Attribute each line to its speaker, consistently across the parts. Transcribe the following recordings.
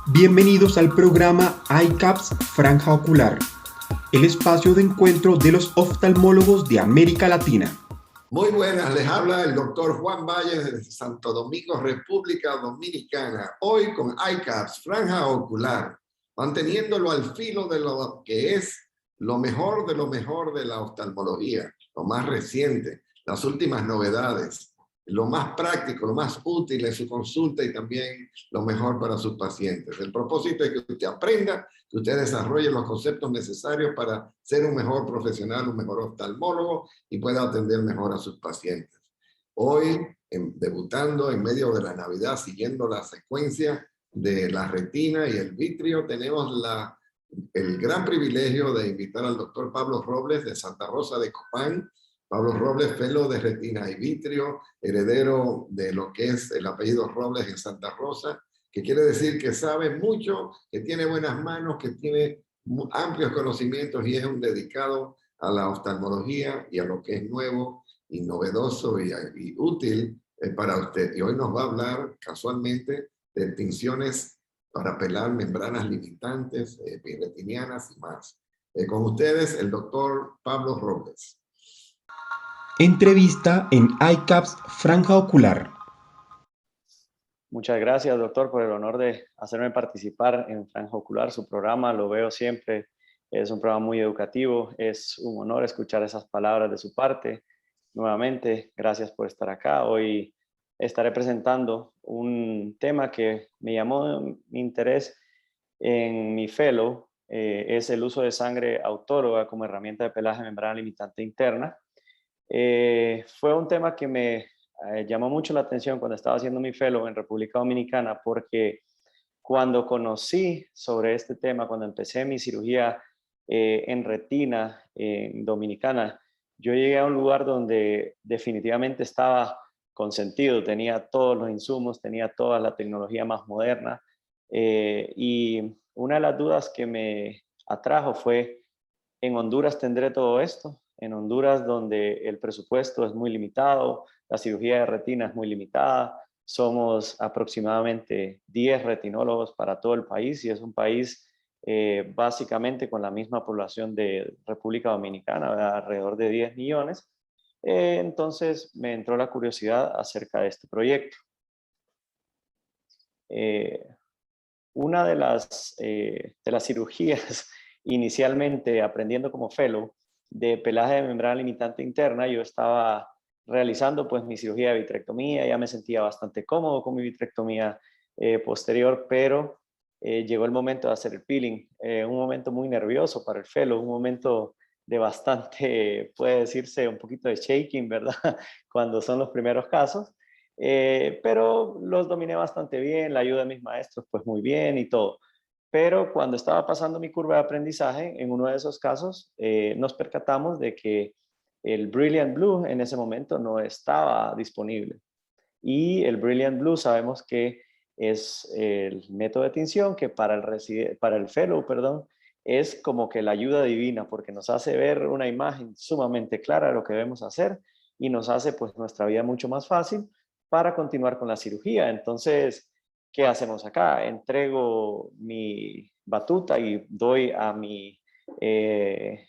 Speaker 1: Bienvenidos al programa iCaps Franja Ocular, el espacio de encuentro de los oftalmólogos de América Latina.
Speaker 2: Muy buenas, les habla el doctor Juan Valles de Santo Domingo, República Dominicana. Hoy con iCaps Franja Ocular, manteniéndolo al filo de lo que es lo mejor de la oftalmología, lo más reciente, las últimas novedades, lo más práctico, lo más útil en su consulta y también lo mejor para sus pacientes. El propósito es que usted aprenda, que usted desarrolle los conceptos necesarios para ser un mejor profesional, un mejor oftalmólogo y pueda atender mejor a sus pacientes. Hoy, debutando en medio de la Navidad, siguiendo la secuencia de la retina y el vitrio, tenemos el gran privilegio de invitar al doctor Pablo Robles de Santa Rosa de Copán. Pablo Robles, fellow de retina y vitrio, heredero de lo que es el apellido Robles en Santa Rosa, que quiere decir que sabe mucho, que tiene buenas manos, que tiene amplios conocimientos y es un dedicado a la oftalmología y a lo que es nuevo y novedoso y útil para usted. Y hoy nos va a hablar casualmente de tinciones para pelar membranas limitantes, retinianas y más. Con ustedes, el doctor Pablo Robles.
Speaker 1: Entrevista en iCaps Franja Ocular.
Speaker 3: Muchas gracias, doctor, por el honor de hacerme participar en Franja Ocular. Su programa lo veo siempre, es un programa muy educativo. Es un honor escuchar esas palabras de su parte. Nuevamente, gracias por estar acá. Hoy estaré presentando un tema que me llamó mi interés en mi fellow. Es el uso de sangre autóloga como herramienta de pelaje de membrana limitante interna. Fue un tema que me llamó mucho la atención cuando estaba haciendo mi fellow en República Dominicana, porque cuando conocí sobre este tema, cuando empecé mi cirugía en retina en Dominicana, yo llegué a un lugar donde definitivamente estaba consentido, tenía todos los insumos, tenía toda la tecnología más moderna, y una de las dudas que me atrajo fue: ¿en Honduras tendré todo esto? En Honduras, donde el presupuesto es muy limitado, la cirugía de retina es muy limitada, somos aproximadamente 10 retinólogos para todo el país y es un país básicamente con la misma población de República Dominicana, ¿verdad? Alrededor de 10 millones. Entonces me entró la curiosidad acerca de este proyecto. Una de las cirugías inicialmente aprendiendo como fellow de pelaje de membrana limitante interna, yo estaba realizando pues mi cirugía de vitrectomía, ya me sentía bastante cómodo con mi vitrectomía posterior, pero llegó el momento de hacer el peeling, un momento muy nervioso para el fellow, un momento de bastante, puede decirse, un poquito de shaking, ¿verdad? Cuando son los primeros casos. Pero los dominé bastante bien, la ayuda de mis maestros pues muy bien y todo. Pero cuando estaba pasando mi curva de aprendizaje, en uno de esos casos nos percatamos de que el Brilliant Blue en ese momento no estaba disponible. Y el Brilliant Blue sabemos que es el método de tinción que para el fellow, perdón, es como que la ayuda divina, porque nos hace ver una imagen sumamente clara de lo que debemos hacer y nos hace pues nuestra vida mucho más fácil para continuar con la cirugía. Entonces, ¿qué hacemos acá? Entrego mi batuta y doy a mi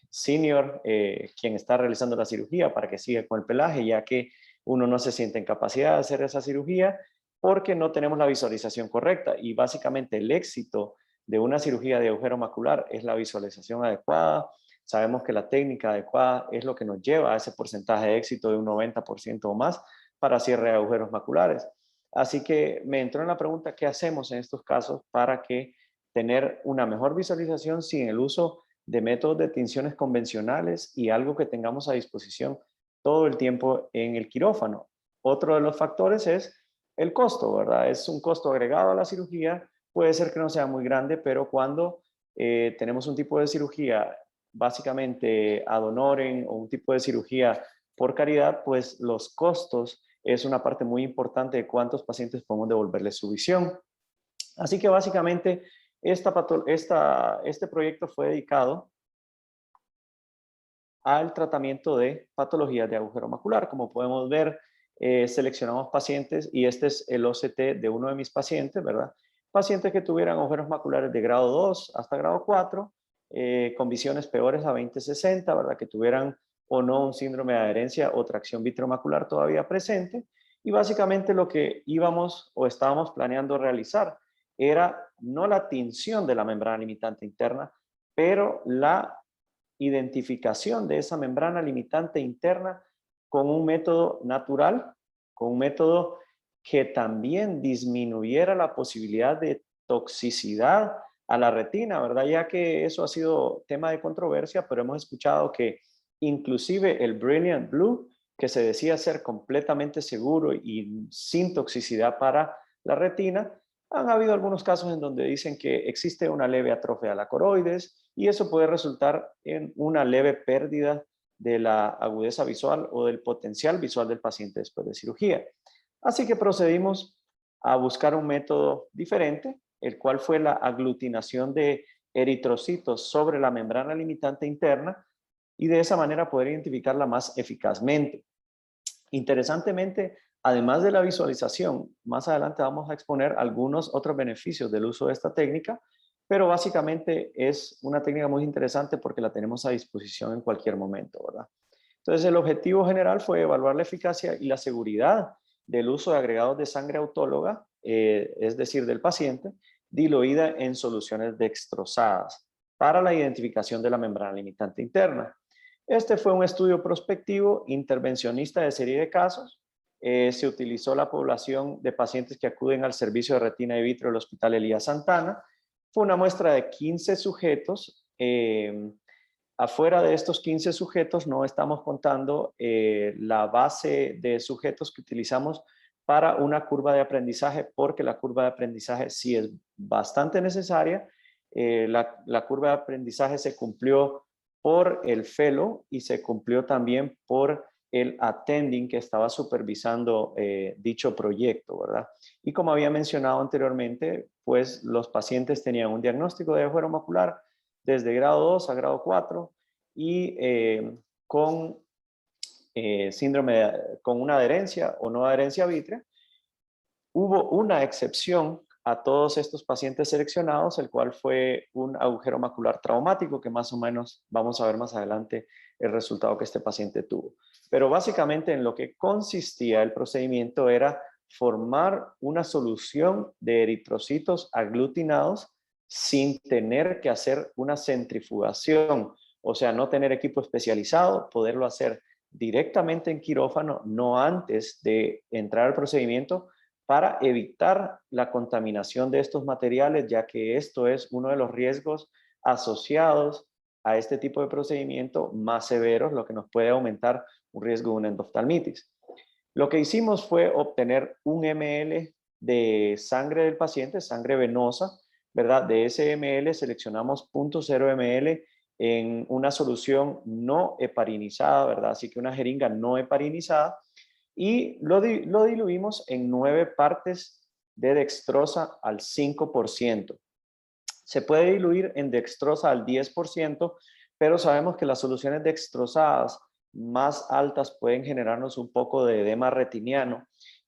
Speaker 3: senior, quien está realizando la cirugía, para que siga con el pelaje, ya que uno no se siente en capacidad de hacer esa cirugía porque no tenemos la visualización correcta. Y básicamente el éxito de una cirugía de agujero macular es la visualización adecuada. Sabemos que la técnica adecuada es lo que nos lleva a ese porcentaje de éxito de un 90% o más para cierre de agujeros maculares. Así que me entró en la pregunta: ¿qué hacemos en estos casos para que tener una mejor visualización sin el uso de métodos de tinciones convencionales y algo que tengamos a disposición todo el tiempo en el quirófano? Otro de los factores es el costo, ¿verdad? Es un costo agregado a la cirugía, puede ser que no sea muy grande, pero cuando tenemos un tipo de cirugía básicamente ad honorem o un tipo de cirugía por caridad, pues los costos es una parte muy importante de cuántos pacientes podemos devolverles su visión. Así que básicamente este proyecto fue dedicado al tratamiento de patologías de agujero macular. Como podemos ver, seleccionamos pacientes y este es el OCT de uno de mis pacientes, ¿verdad? pacientes que tuvieran agujeros maculares de grado 2 hasta grado 4, con visiones peores a 20/60, ¿verdad? Que tuvieran o no un síndrome de adherencia o tracción vitreomacular todavía presente. Y básicamente lo que íbamos o estábamos planeando realizar era no la tinción de la membrana limitante interna, pero la identificación de esa membrana limitante interna con un método natural, con un método que también disminuyera la posibilidad de toxicidad a la retina, ¿verdad? Ya que eso ha sido tema de controversia, pero hemos escuchado que inclusive el Brilliant Blue, que se decía ser completamente seguro y sin toxicidad para la retina, han habido algunos casos en donde dicen que existe una leve atrofia de la coroides y eso puede resultar en una leve pérdida de la agudeza visual o del potencial visual del paciente después de cirugía. Así que procedimos a buscar un método diferente, el cual fue la aglutinación de eritrocitos sobre la membrana limitante interna y de esa manera poder identificarla más eficazmente. Interesantemente, además de la visualización, más adelante vamos a exponer algunos otros beneficios del uso de esta técnica, pero básicamente es una técnica muy interesante porque la tenemos a disposición en cualquier momento, ¿verdad? Entonces, el objetivo general fue evaluar la eficacia y la seguridad del uso de agregados de sangre autóloga, es decir, del paciente, diluida en soluciones dextrosadas para la identificación de la membrana limitante interna. Este fue un estudio prospectivo intervencionista de serie de casos. Se utilizó la población de pacientes que acuden al servicio de retina y vitro del Hospital Elías Santana. Fue una muestra de 15 sujetos. Afuera de estos 15 sujetos no estamos contando la base de sujetos que utilizamos para una curva de aprendizaje, porque la curva de aprendizaje sí es bastante necesaria. La curva de aprendizaje se cumplió por el fellow y se cumplió también por el attending que estaba supervisando dicho proyecto, ¿verdad? Y como había mencionado anteriormente, pues los pacientes tenían un diagnóstico de agujero macular desde grado 2 a grado 4 y con síndrome, con una adherencia o no adherencia vítrea. Hubo una excepción a todos estos pacientes seleccionados, el cual fue un agujero macular traumático, que más o menos vamos a ver más adelante el resultado que este paciente tuvo. Pero básicamente en lo que consistía el procedimiento era formar una solución de eritrocitos aglutinados sin tener que hacer una centrifugación, o sea, no tener equipo especializado, poderlo hacer directamente en quirófano, no antes de entrar al procedimiento, para evitar la contaminación de estos materiales, ya que esto es uno de los riesgos asociados a este tipo de procedimiento más severos, lo que nos puede aumentar un riesgo de una endoftalmitis. Lo que hicimos fue obtener 1 ml de sangre del paciente, sangre venosa, ¿verdad? De ese ml seleccionamos 0.0 ml en una solución no heparinizada, ¿verdad? Así que una jeringa no heparinizada, y lo diluimos en 9 partes de dextrosa al 5%. Se puede diluir en dextrosa al 10%, pero sabemos que las soluciones dextrosadas más altas pueden generarnos un poco de edema retiniano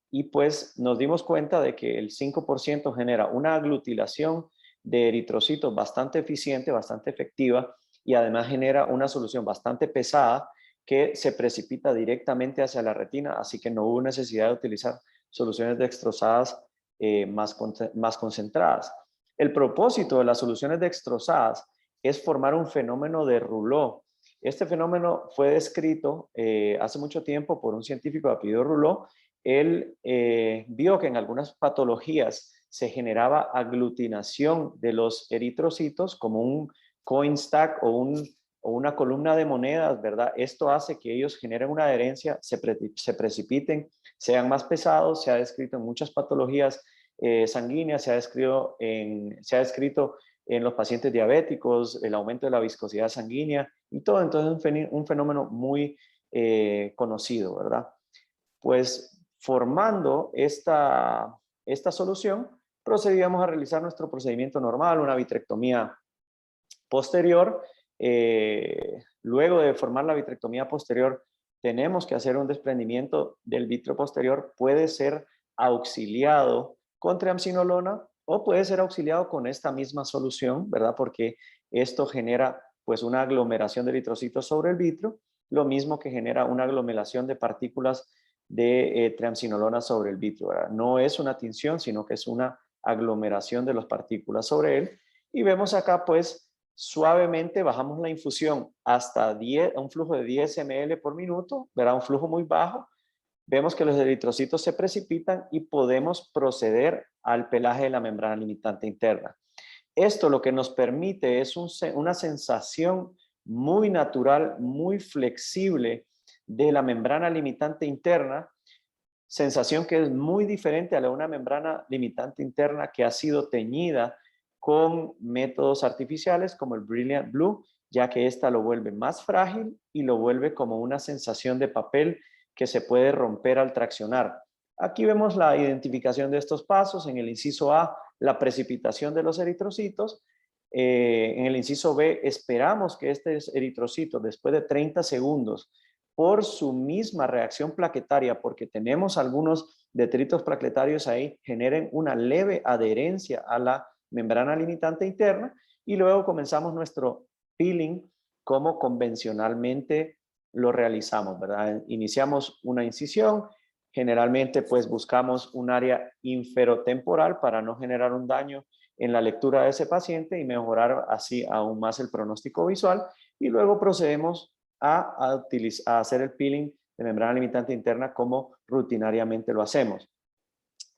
Speaker 3: y pues nos dimos cuenta de que el 5% genera una aglutilación de eritrocitos bastante eficiente, bastante efectiva y además genera una solución bastante pesada que se precipita directamente hacia la retina, así que no hubo necesidad de utilizar soluciones dextrosadas más concentradas. El propósito de las soluciones dextrosadas es formar un fenómeno de Rouleau. Este fenómeno fue descrito hace mucho tiempo por un científico de apellido Rouleau. Él vio que en algunas patologías se generaba aglutinación de los eritrocitos como un coin stack o una columna de monedas, ¿verdad? Esto hace que ellos generen una adherencia, se precipiten, sean más pesados. Se ha descrito en muchas patologías sanguíneas, se ha descrito en los pacientes diabéticos, el aumento de la viscosidad sanguínea y todo. Entonces es un fenómeno muy conocido, ¿verdad? Pues formando esta solución, procedíamos a realizar nuestro procedimiento normal, una vitrectomía posterior. Luego de formar la vitrectomía posterior, tenemos que hacer un desprendimiento del vítreo posterior. Puede ser auxiliado con triamcinolona o puede ser auxiliado con esta misma solución, ¿verdad? Porque esto genera pues una aglomeración de eritrocitos sobre el vitrio, lo mismo que genera una aglomeración de partículas de triamcinolona sobre el vitrio, ¿verdad? No es una tinción, sino que es una aglomeración de las partículas sobre él. Y vemos acá pues suavemente bajamos la infusión hasta 10, un flujo de 10 ml por minuto, ¿verdad? Un flujo muy bajo. Vemos que los eritrocitos se precipitan y podemos proceder al pelaje de la membrana limitante interna. Esto lo que nos permite es una sensación muy natural, muy flexible de la membrana limitante interna, sensación que es muy diferente a la de una membrana limitante interna que ha sido teñida con métodos artificiales como el Brilliant Blue, ya que esta lo vuelve más frágil y lo vuelve como una sensación de papel que se puede romper al traccionar. Aquí vemos la identificación de estos pasos. En el inciso A, la precipitación de los eritrocitos. En el inciso B, esperamos que este eritrocito, después de 30 segundos, por su misma reacción plaquetaria, porque tenemos algunos detritos plaquetarios ahí, generen una leve adherencia a la membrana limitante interna, y luego comenzamos nuestro peeling como convencionalmente lo realizamos, ¿verdad? Iniciamos una incisión, generalmente pues buscamos un área inferotemporal para no generar un daño en la lectura de ese paciente y mejorar así aún más el pronóstico visual, y luego procedemos a hacer el peeling de membrana limitante interna como rutinariamente lo hacemos.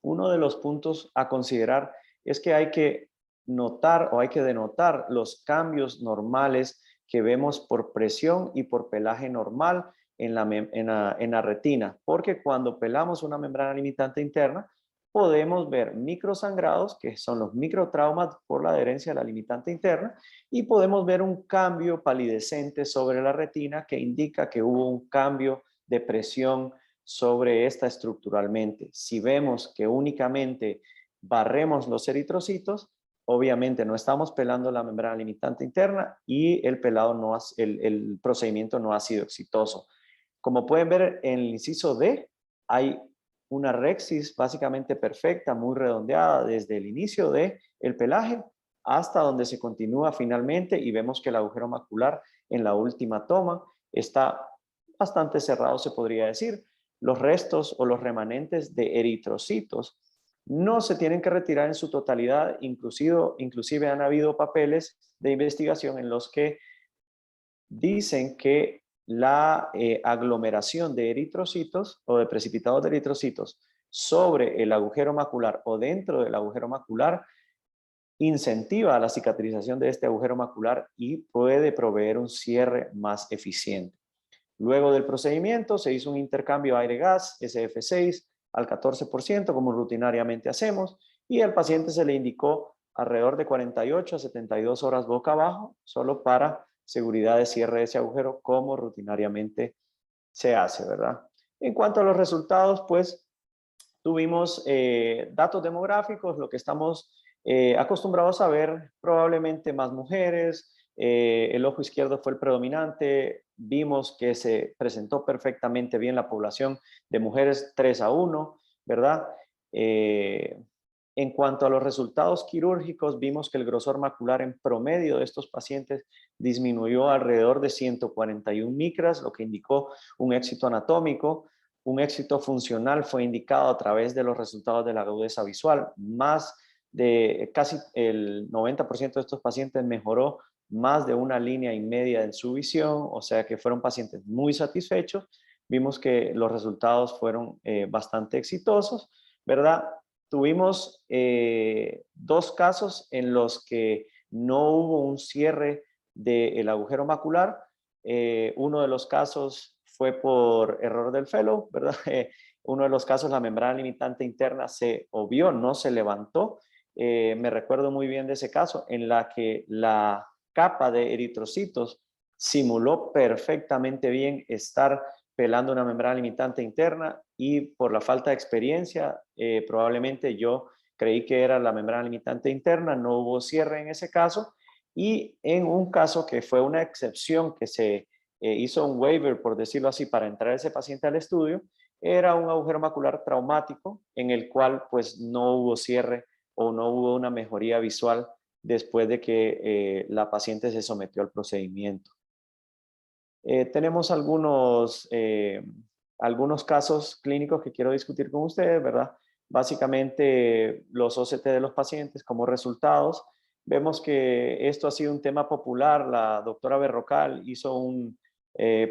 Speaker 3: Uno de los puntos a considerar es que hay que notar o hay que denotar los cambios normales que vemos por presión y por pelaje normal en la retina, porque cuando pelamos una membrana limitante interna, podemos ver microsangrados, que son los microtraumas por la adherencia a la limitante interna, y podemos ver un cambio palidecente sobre la retina que indica que hubo un cambio de presión sobre esta estructuralmente. Si vemos que únicamente barremos los eritrocitos, obviamente no estamos pelando la membrana limitante interna y el procedimiento no ha sido exitoso. Como pueden ver en el inciso D, hay una rexis básicamente perfecta, muy redondeada desde el inicio del pelaje hasta donde se continúa finalmente, y vemos que el agujero macular en la última toma está bastante cerrado, se podría decir. Los restos o los remanentes de eritrocitos no se tienen que retirar en su totalidad, inclusive han habido papeles de investigación en los que dicen que la aglomeración de eritrocitos o de precipitados de eritrocitos sobre el agujero macular o dentro del agujero macular incentiva la cicatrización de este agujero macular y puede proveer un cierre más eficiente. Luego del procedimiento se hizo un intercambio aire-gas SF6 al 14%, como rutinariamente hacemos, y al paciente se le indicó alrededor de 48 a 72 horas boca abajo, solo para seguridad de cierre de ese agujero, como rutinariamente se hace, ¿verdad? En cuanto a los resultados, pues tuvimos datos demográficos, lo que estamos acostumbrados a ver, probablemente más mujeres, el ojo izquierdo fue el predominante, vimos que se presentó perfectamente bien la población de mujeres 3-1, ¿verdad? En cuanto a los resultados quirúrgicos, vimos que el grosor macular en promedio de estos pacientes disminuyó alrededor de 141 micras, lo que indicó un éxito anatómico. Un éxito funcional fue indicado a través de los resultados de la agudeza visual. Más de casi el 90% de estos pacientes mejoró más de 1,5 líneas en su visión, o sea que fueron pacientes muy satisfechos. Vimos que los resultados fueron bastante exitosos, ¿verdad? Tuvimos 2 casos en los que no hubo un cierre del agujero macular. Uno de los casos fue por error del fellow, ¿verdad? Uno de los casos, la membrana limitante interna se obvió, no se levantó. Me recuerdo muy bien de ese caso en la que la capa de eritrocitos simuló perfectamente bien estar pelando una membrana limitante interna, y por la falta de experiencia, probablemente yo creí que era la membrana limitante interna, no hubo cierre en ese caso. Y en un caso que fue una excepción que se hizo un waiver, por decirlo así, para entrar ese paciente al estudio, era un agujero macular traumático en el cual pues no hubo cierre o no hubo una mejoría visual después de que la paciente se sometió al procedimiento. Tenemos algunos casos clínicos que quiero discutir con ustedes, ¿verdad? Básicamente los OCT de los pacientes como resultados. Vemos que esto ha sido un tema popular. La doctora Berrocal hizo un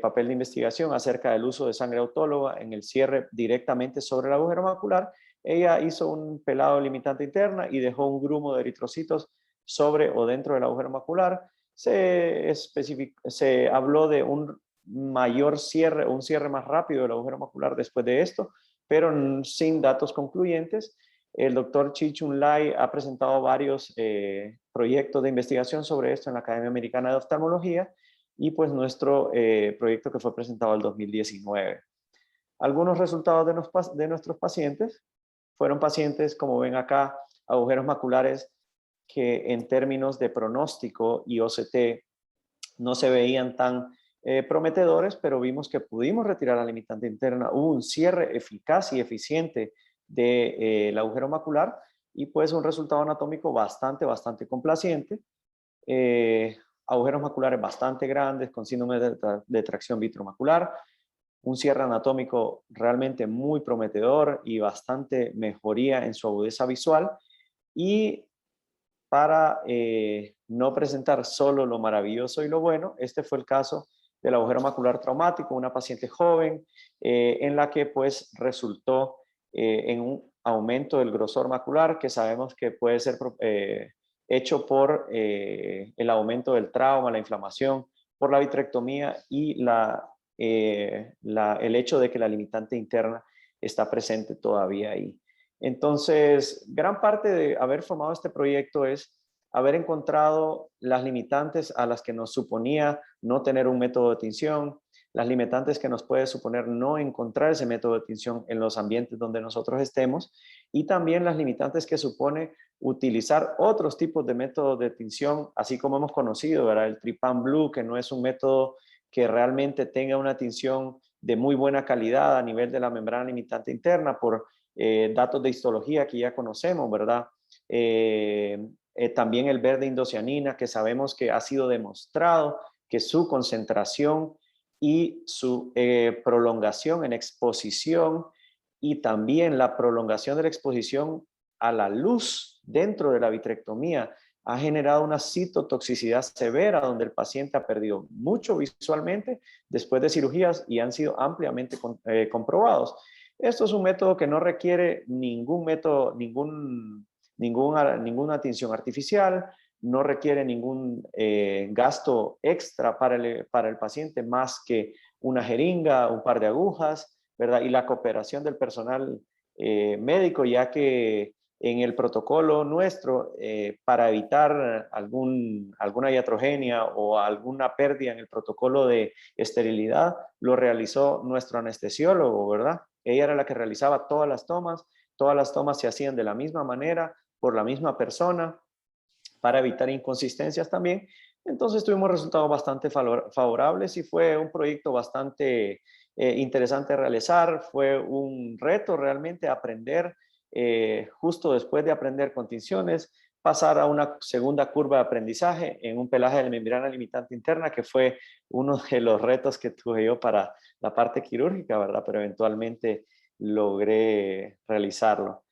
Speaker 3: papel de investigación acerca del uso de sangre autóloga en el cierre directamente sobre el agujero macular. Ella hizo un pelado limitante interna y dejó un grumo de eritrocitos sobre o dentro del agujero macular. Se habló de un mayor cierre, un cierre más rápido del agujero macular después de esto, pero sin datos concluyentes. El doctor Chi-Chun Lai ha presentado varios proyectos de investigación sobre esto en la Academia Americana de Oftalmología y pues nuestro proyecto que fue presentado en 2019. Algunos resultados de nuestros pacientes fueron pacientes, como ven acá, agujeros maculares que en términos de pronóstico y OCT no se veían tan prometedores, pero vimos que pudimos retirar la limitante interna. Hubo un cierre eficaz y eficiente del agujero macular y pues un resultado anatómico bastante complaciente. Agujeros maculares bastante grandes con síndrome de tracción vitromacular, un cierre anatómico realmente muy prometedor y bastante mejoría en su agudeza visual. Y para no presentar solo lo maravilloso y lo bueno, este fue el caso del agujero macular traumático, una paciente joven en la que pues resultó en un aumento del grosor macular que sabemos que puede ser hecho por el aumento del trauma, la inflamación, por la vitrectomía y el hecho de que la limitante interna está presente todavía ahí. Entonces, gran parte de haber formado este proyecto es haber encontrado las limitantes a las que nos suponía no tener un método de tinción, las limitantes que nos puede suponer no encontrar ese método de tinción en los ambientes donde nosotros estemos, y también las limitantes que supone utilizar otros tipos de métodos de tinción, así como hemos conocido, ¿verdad? El Trypan Blue, que no es un método que realmente tenga una tinción de muy buena calidad a nivel de la membrana limitante interna por datos de histología que ya conocemos, ¿verdad? También el verde indocianina, que sabemos que ha sido demostrado que su concentración y su prolongación en exposición y también la prolongación de la exposición a la luz dentro de la vitrectomía ha generado una citotoxicidad severa donde el paciente ha perdido mucho visualmente después de cirugías y han sido ampliamente comprobados. Esto es un método que no requiere ninguna tinción artificial, no requiere ningún gasto extra para el paciente más que una jeringa, un par de agujas, ¿verdad? Y la cooperación del personal médico, ya que en el protocolo nuestro, para evitar alguna iatrogenia o alguna pérdida en el protocolo de esterilidad, lo realizó nuestro anestesiólogo, ¿verdad? Ella era la que realizaba todas las tomas se hacían de la misma manera, por la misma persona, para evitar inconsistencias también. Entonces tuvimos resultados bastante favorables y fue un proyecto bastante interesante de realizar. Fue un reto realmente aprender, justo después de aprender con tinciones, pasar a una segunda curva de aprendizaje en un pelaje de la membrana limitante interna, que fue uno de los retos que tuve yo para la parte quirúrgica, ¿verdad? Pero eventualmente logré realizarlo.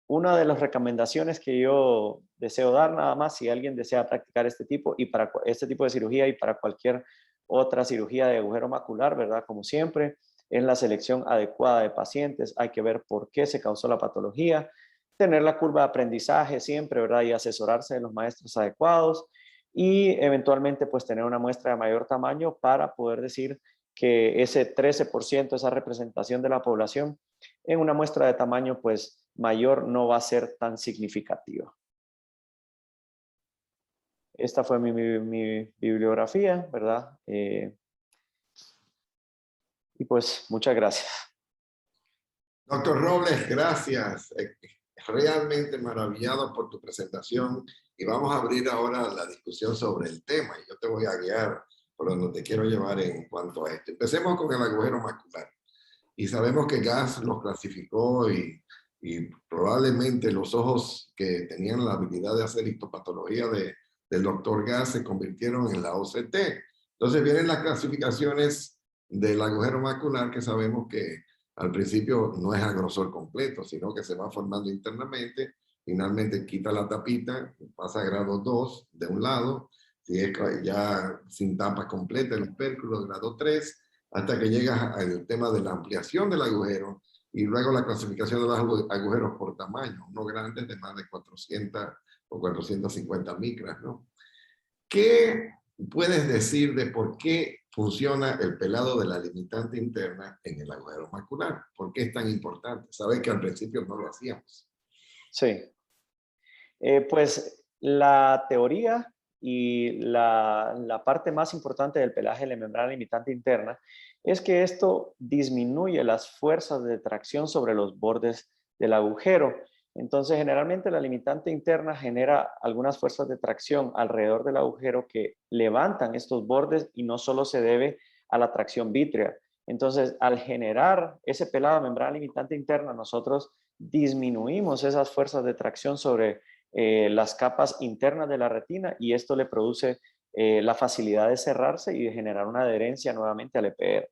Speaker 3: Una de las recomendaciones que yo deseo dar nada más, si alguien desea practicar este tipo de cirugía y para cualquier otra cirugía de agujero macular, ¿verdad? Como siempre, es la selección adecuada de pacientes. Hay que ver por qué se causó la patología, tener la curva de aprendizaje siempre, ¿verdad? Y asesorarse de los maestros adecuados y eventualmente pues tener una muestra de mayor tamaño para poder decir que ese 13%, esa representación de la población en una muestra de tamaño pues mayor no va a ser tan significativa. Esta fue mi bibliografía, ¿verdad? Y pues muchas gracias.
Speaker 2: Doctor Robles, gracias. Realmente maravillado por tu presentación y vamos a abrir ahora la discusión sobre el tema y yo te voy a guiar por donde te quiero llevar en cuanto a esto. Empecemos con el agujero macular y sabemos que Gass los clasificó y y probablemente los ojos que tenían la habilidad de hacer histopatología del doctor Gass se convirtieron en la OCT. Entonces vienen las clasificaciones del agujero macular, que sabemos que al principio no es a grosor completo, sino que se va formando internamente. Finalmente quita la tapita, pasa a grado 2 de un lado, si es ya sin tapa completa el opérculo, grado 3, hasta que llegas al tema de la ampliación del agujero y luego la clasificación de los agujeros por tamaño, unos grandes de más de 400 o 450 micras, ¿no? ¿Qué puedes decir de por qué funciona el pelado de la limitante interna en el agujero macular? ¿Por qué es tan importante? Sabes que al principio no lo hacíamos.
Speaker 3: Sí. Pues la teoría y la parte más importante del pelaje de la membrana limitante interna es que esto disminuye las fuerzas de tracción sobre los bordes del agujero. Entonces, generalmente la limitante interna genera algunas fuerzas de tracción alrededor del agujero que levantan estos bordes y no solo se debe a la tracción vítrea. Entonces, al generar ese pelado de membrana limitante interna, nosotros disminuimos esas fuerzas de tracción sobre las capas internas de la retina y esto le produce la facilidad de cerrarse y de generar una adherencia nuevamente al EPR.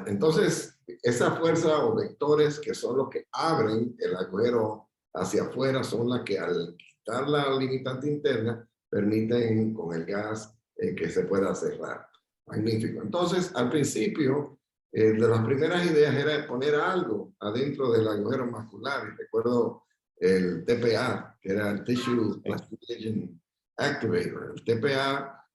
Speaker 2: Entonces, esa fuerza o vectores que son los que abren el agujero hacia afuera son las que al quitar la limitante interna permiten con el gas que se pueda cerrar. Magnífico. Entonces, al principio, de las primeras ideas era poner algo adentro del agujero macular. Y recuerdo el TPA, que era el Tissue Plastic Activator, el TPA,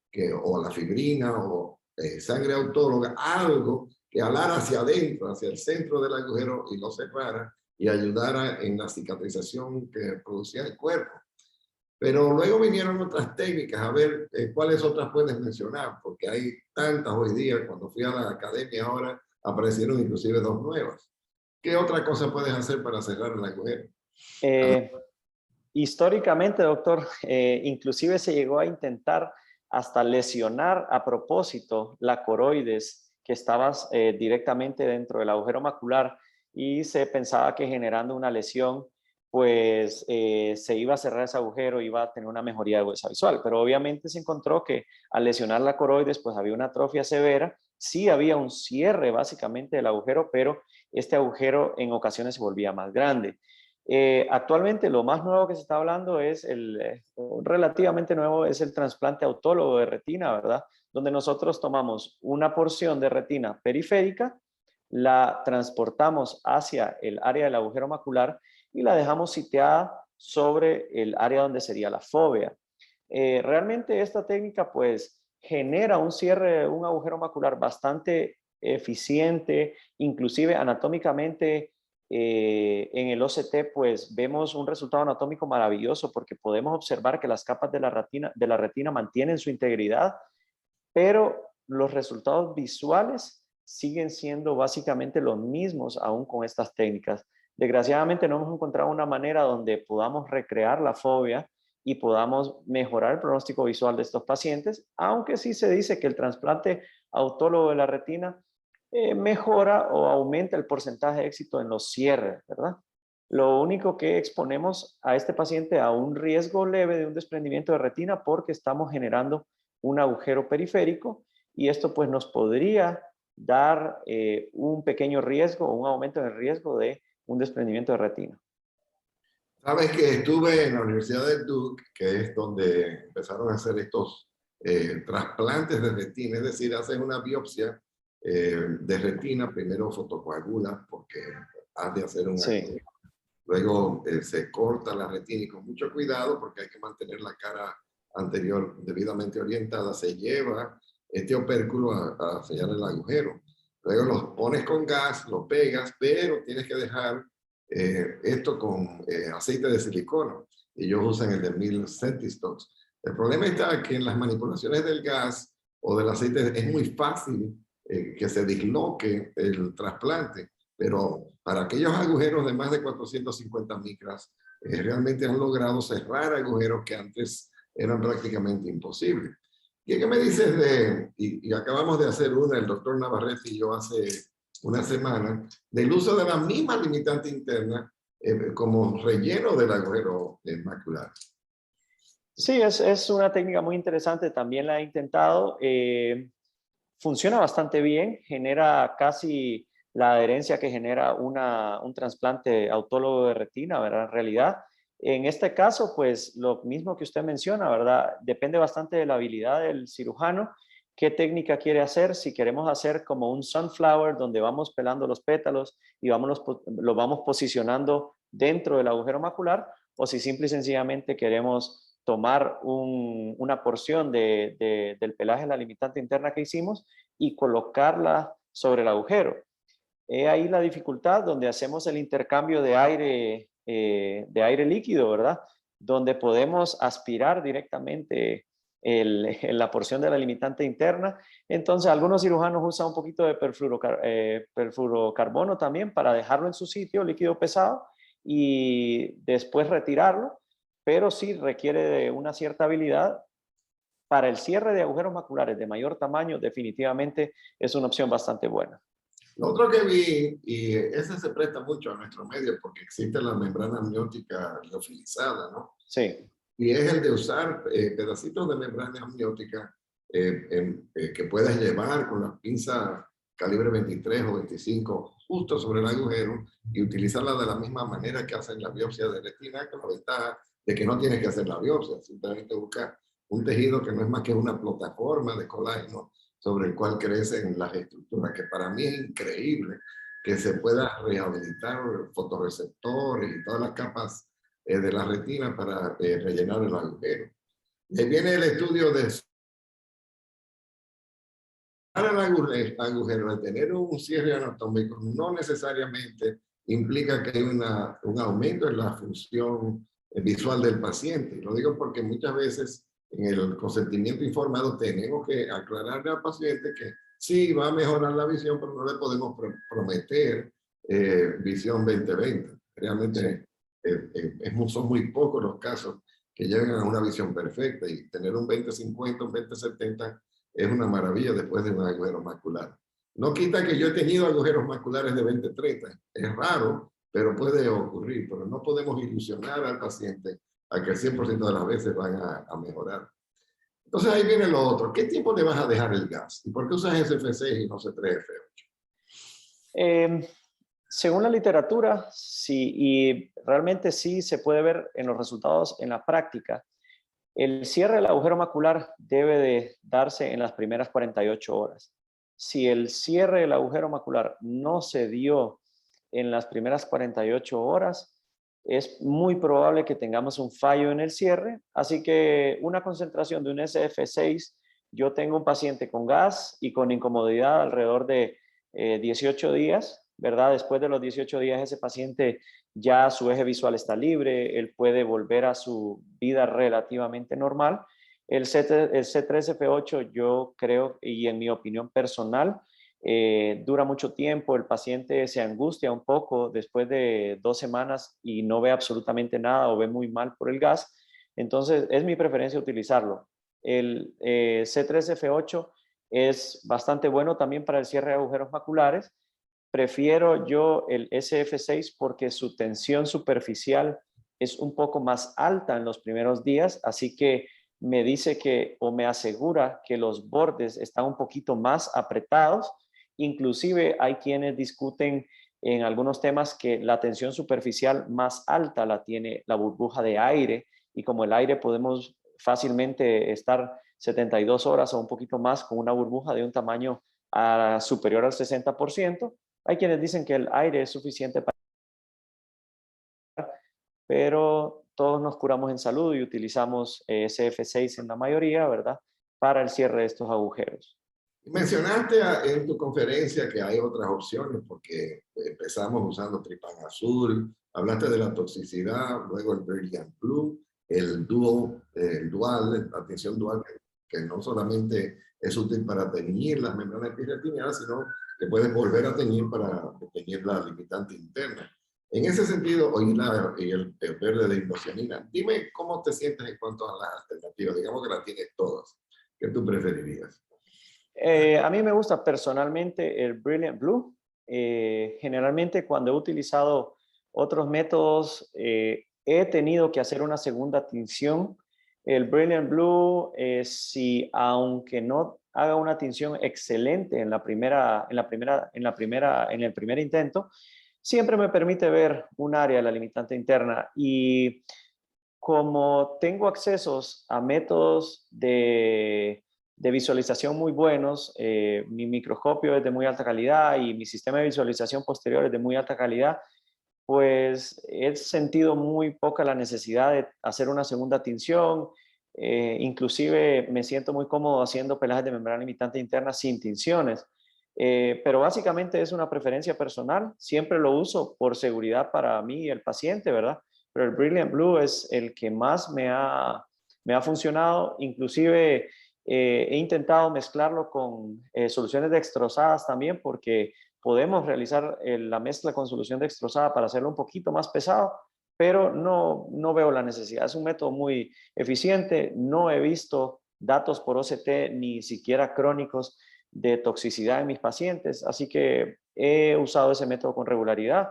Speaker 2: o la fibrina o sangre autóloga, algo que alara hacia adentro, hacia el centro del agujero y lo cerrara y ayudara en la cicatrización que producía el cuerpo. Pero luego vinieron otras técnicas, a ver cuáles otras puedes mencionar, porque hay tantas hoy día. Cuando fui a la academia ahora aparecieron inclusive 2 nuevas. ¿Qué otra cosa puedes hacer para cerrar el agujero?
Speaker 3: Históricamente, doctor, inclusive se llegó a intentar hasta lesionar a propósito la coroides que estaba directamente dentro del agujero macular y se pensaba que generando una lesión pues se iba a cerrar ese agujero y iba a tener una mejoría de agudeza visual, pero obviamente se encontró que al lesionar la coroides pues había una atrofia severa, sí había un cierre básicamente del agujero, pero este agujero en ocasiones se volvía más grande. Actualmente lo más nuevo que se está hablando es relativamente nuevo, es el trasplante autólogo de retina, ¿verdad? Donde nosotros tomamos una porción de retina periférica, la transportamos hacia el área del agujero macular y la dejamos sitiada sobre el área donde sería la fóvea. Realmente esta técnica pues genera un cierre de un agujero macular bastante eficiente, inclusive anatómicamente. En el OCT pues vemos un resultado anatómico maravilloso porque podemos observar que las capas de la retina mantienen su integridad, pero los resultados visuales siguen siendo básicamente los mismos aún con estas técnicas. Desgraciadamente no hemos encontrado una manera donde podamos recrear la fobia y podamos mejorar el pronóstico visual de estos pacientes, aunque sí se dice que el trasplante autólogo de la retina mejora o aumenta el porcentaje de éxito en los cierres, ¿verdad? Lo único que exponemos a este paciente a un riesgo leve de un desprendimiento de retina porque estamos generando un agujero periférico y esto pues nos podría dar un pequeño riesgo o un aumento en el riesgo de un desprendimiento de retina.
Speaker 2: Sabes que estuve en la Universidad de Duke, que es donde empezaron a hacer estos trasplantes de retina, es decir, hacen una biopsia de retina, primero fotocoagula porque has de hacer un
Speaker 3: Sí.
Speaker 2: luego se corta la retina y con mucho cuidado porque hay que mantener la cara anterior debidamente orientada, se lleva este opérculo a sellar el agujero. Luego los pones con gas, lo pegas, pero tienes que dejar esto con aceite de silicona. Ellos usan el de 1000 Centistox. El problema está que en las manipulaciones del gas o del aceite es muy fácil que se disloque el trasplante, pero para aquellos agujeros de más de 450 micras, realmente han logrado cerrar agujeros que antes eran prácticamente imposibles. ¿Y qué me dices de, y acabamos de hacer una, el doctor Navarrete y yo hace una semana, del uso de la misma limitante interna como relleno del agujero macular.
Speaker 3: Sí, es una técnica muy interesante, también la he intentado. Funciona bastante bien, genera casi la adherencia que genera un trasplante autólogo de retina, ¿verdad? En realidad, en este caso, pues lo mismo que usted menciona, ¿verdad? Depende bastante de la habilidad del cirujano, qué técnica quiere hacer, si queremos hacer como un sunflower, donde vamos pelando los pétalos y lo vamos posicionando dentro del agujero macular, o si simple y sencillamente queremos tomar una porción del pelaje de la limitante interna que hicimos y colocarla sobre el agujero. He ahí la dificultad donde hacemos el intercambio de aire líquido, ¿verdad? Donde podemos aspirar directamente la porción de la limitante interna. Entonces, algunos cirujanos usan un poquito de perfluorocarbono también para dejarlo en su sitio, líquido pesado, y después retirarlo, pero sí requiere de una cierta habilidad. Para el cierre de agujeros maculares de mayor tamaño, definitivamente es una opción bastante buena.
Speaker 2: Lo otro que vi, y ese se presta mucho a nuestro medio porque existe la membrana amniótica liofilizada, ¿no?
Speaker 3: Sí.
Speaker 2: Y es el de usar pedacitos de membrana amniótica que puedas llevar con las pinzas calibre 23 o 25 justo sobre el agujero y utilizarla de la misma manera que hacen la biopsia de retina, con la ventaja de que no tienes que hacer la biopsia, simplemente buscar un tejido que no es más que una plataforma de colágeno sobre el cual crecen las estructuras, que para mí es increíble que se pueda rehabilitar fotorreceptores y todas las capas de la retina para rellenar el agujero. Y ahí viene el estudio de el agujero, de tener un cierre anatómico, no necesariamente implica que hay un aumento en la función visual del paciente. Lo digo porque muchas veces en el consentimiento informado tenemos que aclararle al paciente que sí va a mejorar la visión, pero no le podemos prometer visión 20/20. Realmente son muy pocos los casos que llegan a una visión perfecta, y tener un 20/50, un 20/70 es una maravilla después de un agujero macular. No quita que yo he tenido agujeros maculares de 20/30. Es raro, pero puede ocurrir. Pero no podemos ilusionar al paciente a que el 100% de las veces van a mejorar. Entonces ahí viene lo otro. ¿Qué tiempo le vas a dejar el gas? ¿Y por qué usas SF6 y no C3F8?
Speaker 3: Según la literatura, sí, y realmente sí se puede ver en los resultados en la práctica. El cierre del agujero macular debe de darse en las primeras 48 horas. Si el cierre del agujero macular no se dio en las primeras 48 horas, es muy probable que tengamos un fallo en el cierre. Así que una concentración de un SF6, yo tengo un paciente con gas y con incomodidad alrededor de 18 días, ¿verdad? Después de los 18 días ese paciente ya su eje visual está libre, él puede volver a su vida relativamente normal. El C3F8 yo creo, y en mi opinión personal, dura mucho tiempo, el paciente se angustia un poco después de 2 semanas y no ve absolutamente nada o ve muy mal por el gas. Entonces es mi preferencia utilizarlo. El C3F8 es bastante bueno también para el cierre de agujeros maculares. Prefiero yo el SF6 porque su tensión superficial es un poco más alta en los primeros días, así que me dice que, o me asegura que los bordes están un poquito más apretados. Inclusive hay quienes discuten en algunos temas que la tensión superficial más alta la tiene la burbuja de aire, y como el aire podemos fácilmente estar 72 horas o un poquito más con una burbuja de un tamaño superior al 60%. Hay quienes dicen que el aire es suficiente para, pero todos nos curamos en salud y utilizamos SF6 en la mayoría, ¿verdad? Para el cierre de estos agujeros.
Speaker 2: Mencionaste en tu conferencia que hay otras opciones porque empezamos usando Tripán Azul, hablaste de la toxicidad, luego el Brilliant Blue, el dual, la tinción dual, que no solamente es útil para teñir las membranas epirretinianas, sino que puedes volver a teñir para teñir la limitante interna. En ese sentido, y el verde de indocianina, dime cómo te sientes en cuanto a las alternativas. Digamos que las tienes todas. ¿Qué tú preferirías?
Speaker 3: A mí me gusta personalmente el Brilliant Blue. generalmente cuando he utilizado otros métodos, he tenido que hacer una segunda tinción. El Brilliant Blue, si aunque no haga una tinción excelente en el primer intento, siempre me permite ver un área de la limitante interna. Y como tengo accesos a métodos de visualización muy buenos, mi microscopio es de muy alta calidad y mi sistema de visualización posterior es de muy alta calidad, pues he sentido muy poca la necesidad de hacer una segunda tinción. Inclusive me siento muy cómodo haciendo pelajes de membrana limitante interna sin tinciones. Pero básicamente es una preferencia personal. Siempre lo uso por seguridad para mí y el paciente, ¿verdad? Pero el Brilliant Blue es el que más me ha funcionado. Inclusive he intentado mezclarlo con soluciones dextrosadas también, porque podemos realizar la mezcla con solución dextrosada para hacerlo un poquito más pesado, pero no veo la necesidad. Es un método muy eficiente. No he visto datos por OCT ni siquiera crónicos de toxicidad en mis pacientes, así que he usado ese método con regularidad.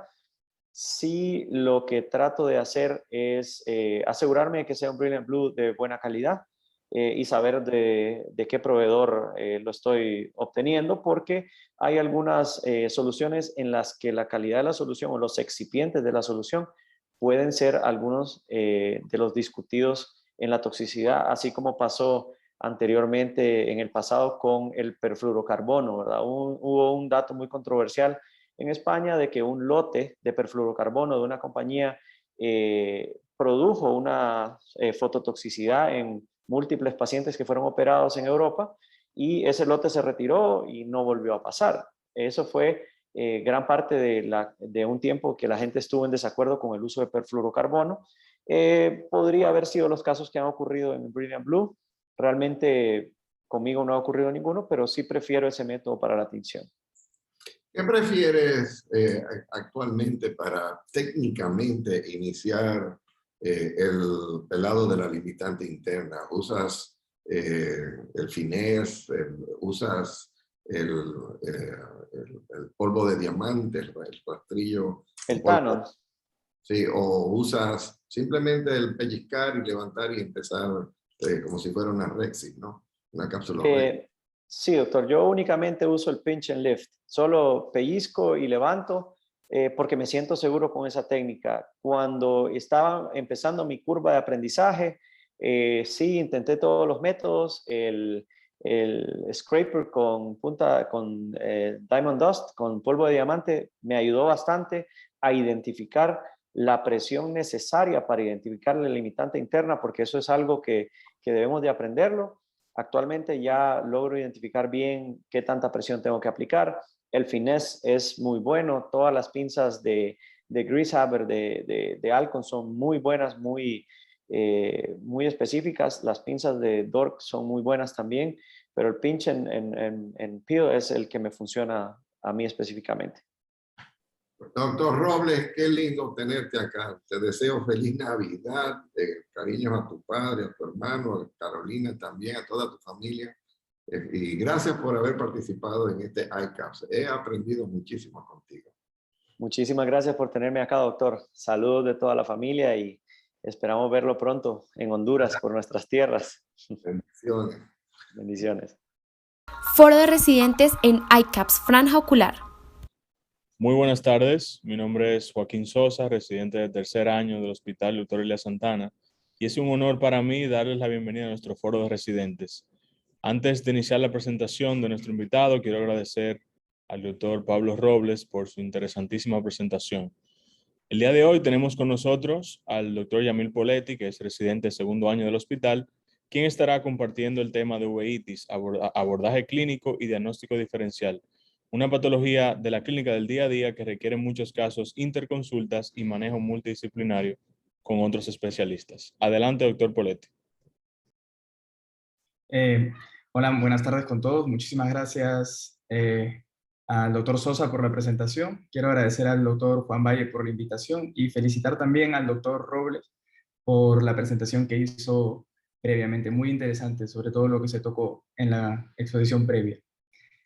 Speaker 3: Sí, lo que trato de hacer es asegurarme de que sea un Brilliant Blue de buena calidad, y saber de qué proveedor lo estoy obteniendo, porque hay algunas soluciones en las que la calidad de la solución o los excipientes de la solución pueden ser algunos de los discutidos en la toxicidad, así como pasó anteriormente en el pasado con el perfluorocarbono, ¿verdad? Hubo un dato muy controversial en España de que un lote de perfluorocarbono de una compañía produjo una fototoxicidad en múltiples pacientes que fueron operados en Europa, y ese lote se retiró y no volvió a pasar. Eso fue gran parte de un tiempo que la gente estuvo en desacuerdo con el uso de perfluorocarbono. Podría haber sido los casos que han ocurrido en Brilliant Blue. Realmente conmigo no ha ocurrido ninguno, pero sí prefiero ese método para la tinción.
Speaker 2: ¿Qué prefieres actualmente para técnicamente iniciar el pelado de la limitante interna? ¿Usas el finés? ¿Usas el polvo de diamante, el rastrillo?
Speaker 3: El Tanon.
Speaker 2: Sí, o usas simplemente el pellizcar y levantar y empezar como si fuera una Rexit, ¿no? Una cápsula Rexit.
Speaker 3: Sí, doctor, yo únicamente uso el pinch and lift. Solo pellizco y levanto porque me siento seguro con esa técnica. Cuando estaba empezando mi curva de aprendizaje, sí, intenté todos los métodos. El scraper con Diamond Dust, con polvo de diamante, me ayudó bastante a identificar la presión necesaria para identificar la limitante interna, porque eso es algo que debemos de aprenderlo. Actualmente ya logro identificar bien qué tanta presión tengo que aplicar. El finés es muy bueno. Todas las pinzas de Greasehaber, de Alcon, son muy buenas, muy específicas. Las pinzas de Dork son muy buenas también, pero el pinch en peel es el que me funciona a mí específicamente.
Speaker 2: Doctor Robles, qué lindo tenerte acá. Te deseo feliz Navidad, cariños a tu padre, a tu hermano, a Carolina también, a toda tu familia. Y gracias por haber participado en este iCaps. He aprendido muchísimo contigo.
Speaker 3: Muchísimas gracias por tenerme acá, doctor. Saludos de toda la familia y esperamos verlo pronto en Honduras, por nuestras tierras.
Speaker 2: Bendiciones.
Speaker 3: Bendiciones.
Speaker 4: Foro de residentes en iCaps Franja Ocular.
Speaker 5: Muy buenas tardes, mi nombre es Joaquín Sosa, residente de tercer año del Hospital Dr. Elia Santana, y es un honor para mí darles la bienvenida a nuestro foro de residentes. Antes de iniciar la presentación de nuestro invitado, quiero agradecer al doctor Pablo Robles por su interesantísima presentación. El día de hoy tenemos con nosotros al doctor Yamil Poletti, que es residente de segundo año del hospital, quien estará compartiendo el tema de uveitis, abordaje clínico y diagnóstico diferencial, una patología de la clínica del día a día que requiere en muchos casos interconsultas y manejo multidisciplinario con otros especialistas. Adelante, doctor Poletti.
Speaker 6: Hola, buenas tardes con todos. Muchísimas gracias al doctor Sosa por la presentación. Quiero agradecer al doctor Juan Valle por la invitación y felicitar también al doctor Robles por la presentación que hizo previamente. Muy interesante, sobre todo lo que se tocó en la exposición previa.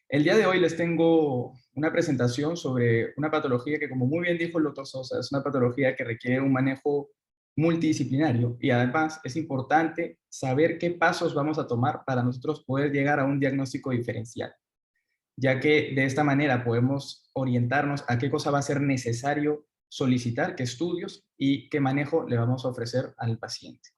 Speaker 6: El día de hoy les tengo una presentación sobre una patología que, como muy bien dijo el doctor Sosa, es una patología que requiere un manejo multidisciplinario y además es importante saber qué pasos vamos a tomar para nosotros poder llegar a un diagnóstico diferencial, ya que de esta manera podemos orientarnos a qué cosa va a ser necesario solicitar, qué estudios y qué manejo le vamos a ofrecer al paciente.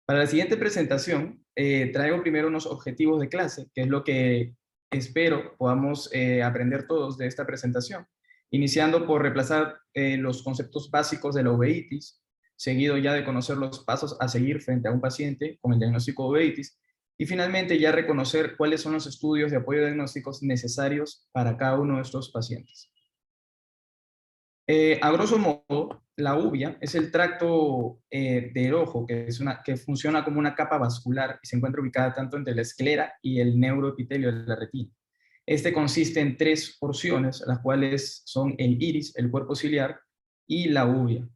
Speaker 6: Para la siguiente presentación, traigo primero unos objetivos de clase, que es lo que espero podamos aprender todos de esta presentación, iniciando por reemplazar los conceptos básicos de la uveitis, seguido ya de conocer los pasos a seguir frente a un paciente con el diagnóstico de uveitis, y finalmente ya reconocer cuáles son los estudios de apoyo diagnósticos necesarios para cada uno de estos pacientes. A grosso modo, la uvea es el tracto del ojo que funciona como una capa vascular y se encuentra ubicada tanto entre la esclera y el neuroepitelio de la retina. Este consiste en 3 porciones, las cuales son el iris, el cuerpo ciliar y la uvea.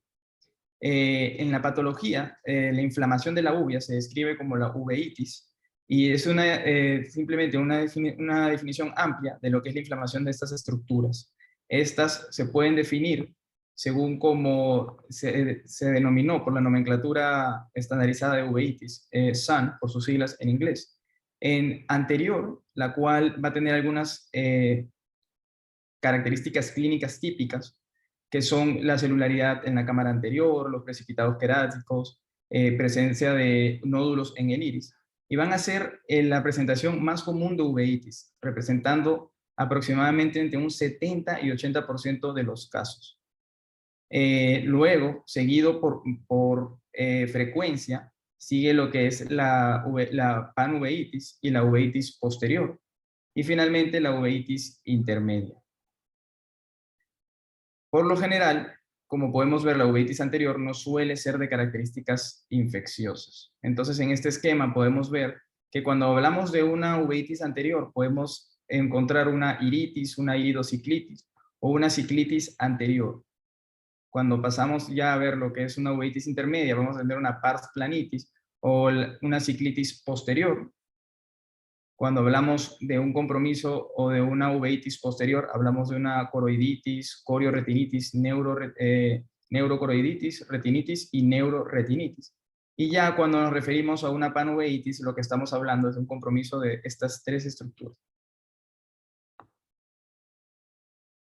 Speaker 6: En la patología, la inflamación de la uvea se describe como la uveitis y es simplemente una definición amplia de lo que es la inflamación de estas estructuras. Estas se pueden definir según como se denominó por la nomenclatura estandarizada de uveitis, SAN por sus siglas en inglés. En anterior, la cual va a tener algunas características clínicas típicas, que son la celularidad en la cámara anterior, los precipitados queráticos, presencia de nódulos en el iris, y van a ser la presentación más común de uveitis, representando aproximadamente entre un 70 y 80% de los casos. Luego, seguido por frecuencia, sigue lo que es la panuveitis y la uveitis posterior, y finalmente la uveitis intermedia. Por lo general, como podemos ver, la uveitis anterior no suele ser de características infecciosas. Entonces, en este esquema podemos ver que cuando hablamos de una uveitis anterior, podemos encontrar una iritis, una iridociclitis o una ciclitis anterior. Cuando pasamos ya a ver lo que es una uveitis intermedia, vamos a tener una pars planitis o una ciclitis posterior. Cuando hablamos de un compromiso o de una uveitis posterior, hablamos de una coroiditis, corioretinitis, neurocoroiditis, retinitis y neuroretinitis. Y ya cuando nos referimos a una panuveitis, lo que estamos hablando es de un compromiso de estas 3 estructuras.